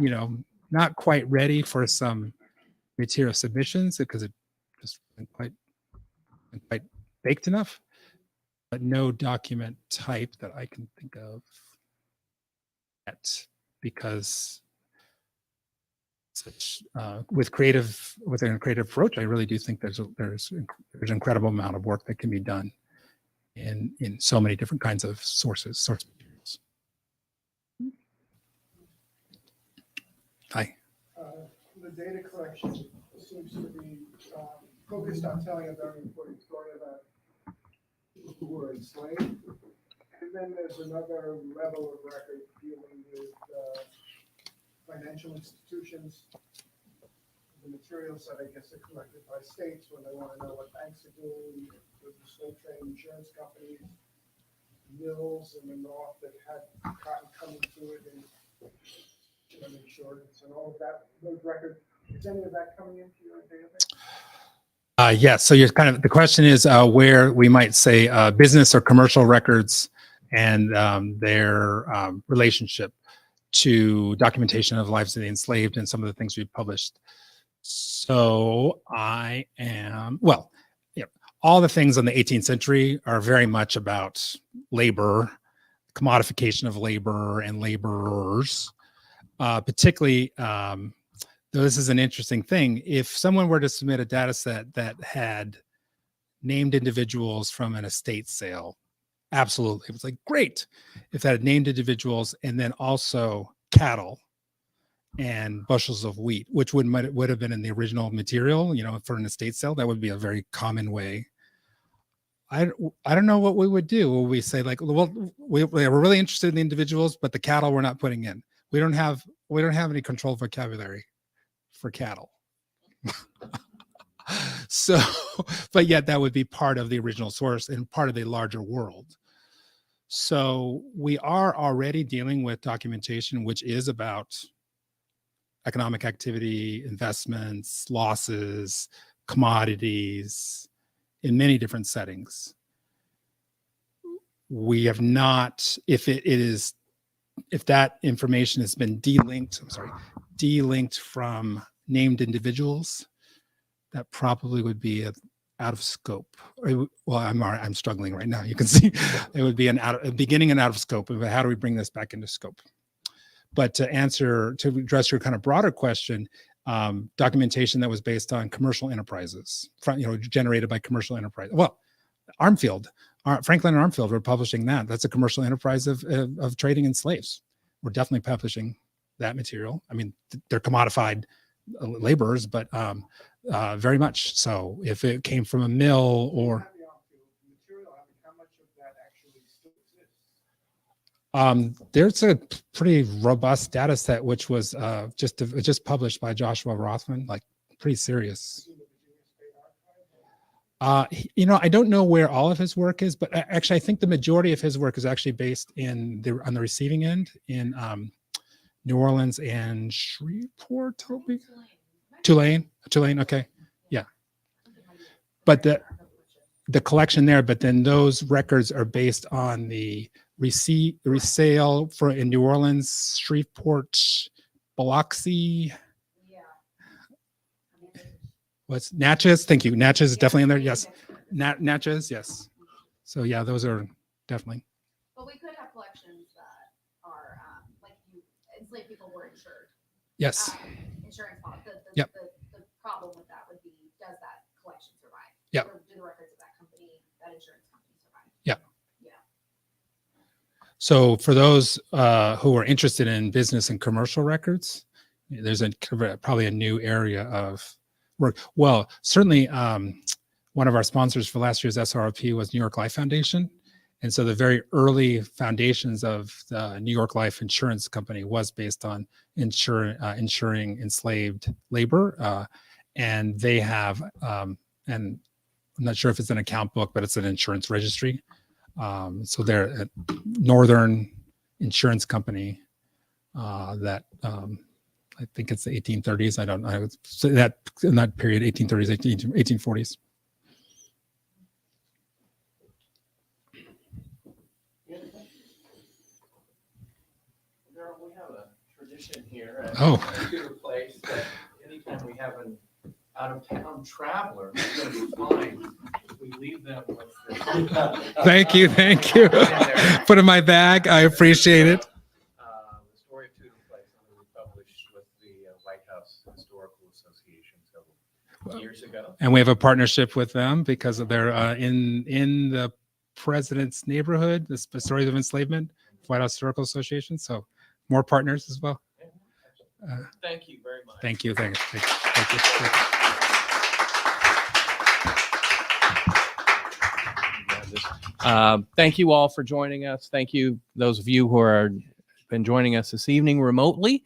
not quite ready for some material submissions because it just been quite baked enough, but no document type that I can think of yet, because such with a creative approach, I really do think there's an incredible amount of work that can be done in so many different kinds of source materials. Hi. The data collection seems to be focused on telling a very important story about people who were enslaved. And then there's another level of record dealing with financial institutions. The materials that I guess are collected by states when they want to know what banks are doing, with the slave trade insurance companies, mills in the north that had cotton coming through it, and insurance and all of that, those records. Is any of that coming into your database? Yes. So you're kind of, the question is where we might say business or commercial records and their relationship to documentation of lives of the enslaved and some of the things we've published. So I am, well, all the things in the 18th century are very much about labor, commodification of labor and laborers, particularly, though this is an interesting thing. If someone were to submit a data set that had named individuals from an estate sale, absolutely. It was like, great. If that had named individuals and then also cattle and bushels of wheat, which would have been in the original material, for an estate sale, that would be a very common way. I don't know what we would do. Will we say like, well, we're really interested in the individuals, but the cattle we're not putting in. We don't have any controlled vocabulary for cattle. So, but yet that would be part of the original source and part of the larger world. So we are already dealing with documentation, which is about economic activity, investments, losses, commodities in many different settings. We have not, if that information has been delinked from named individuals, that probably would be out of scope. Well, I'm struggling right now. You can see it would be a beginning and out of scope. But how do we bring this back into scope? But to address your kind of broader question, documentation that was based on commercial enterprises, generated by commercial enterprise. Well, Franklin and Armfield were publishing that. That's a commercial enterprise of trading in slaves. We're definitely publishing that material. I mean, they're commodified laborers, but very much so. If it came from a mill or How much of that actually still exists? there's a pretty robust data set which was just published by Joshua Rothman, like pretty serious. I don't know where all of his work is, but actually I think the majority of his work is actually based on the receiving end in New Orleans and Shreveport, Tulane. Okay. Yeah. But the collection there, but then those records are based on the resale for in New Orleans, Shreveport, Biloxi. What's Natchez? Thank you. Natchez is definitely in there. Yes. Natchez. Yes. So yeah, those are definitely. But we could have collections that are, like enslaved people were insured. Yes. Insurance policy. Yep. The problem with that would be, does that collection survive? Yep. Or do the records of that company, that insurance company survive? Yeah. Yeah. So for those who are interested in business and commercial records, there's probably a new area of work. Well, certainly one of our sponsors for last year's SROP was New York Life Foundation. And so the very early foundations of the New York Life Insurance Company was based on insuring enslaved labor. And they have, and I'm not sure if it's an account book, but it's an insurance registry. So they're a northern insurance company that I think it's the 1830s. I don't know. So that in that period, 1830s, 1840s. We have a tradition here at Tudor Place that anytime we have an out-of-town traveler who's going to be flying, we leave them with this. Thank you. Put in my bag. I appreciate it. The story of Tudor Place, we published with the White House Historical Association several years ago. And we have a partnership with them because they're in the president's neighborhood, the stories of enslavement, White House Historical Association. So more partners as well. Thank you very much. Thank you. Thank you. Thank you all for joining us. Thank you, those of you who are been joining us this evening remotely.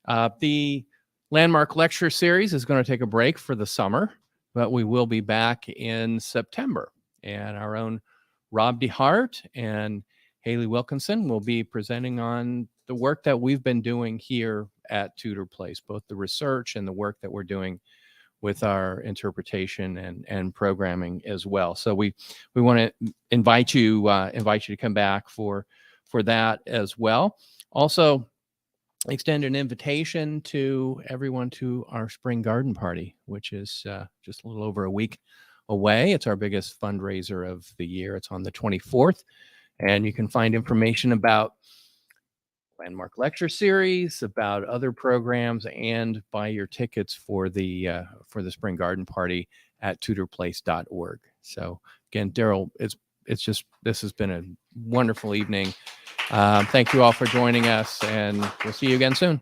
The Landmark Lecture Series is going to take a break for the summer, but we will be back in September. And our own Rob DeHart and Haley Wilkinson will be presenting on the work that we've been doing here at Tudor Place, both the research and the work that we're doing with our interpretation and programming as well. So we want to invite you to come back for that as well. Also, extend an invitation to everyone to our spring garden party, which is just a little over a week away. It's our biggest fundraiser of the year. It's on the 24th, and you can find information about Landmark Lecture Series, about other programs, and buy your tickets for the spring garden party at tudorplace.org. So again, Daryle, this has been a wonderful evening. Thank you all for joining us, and we'll see you again soon.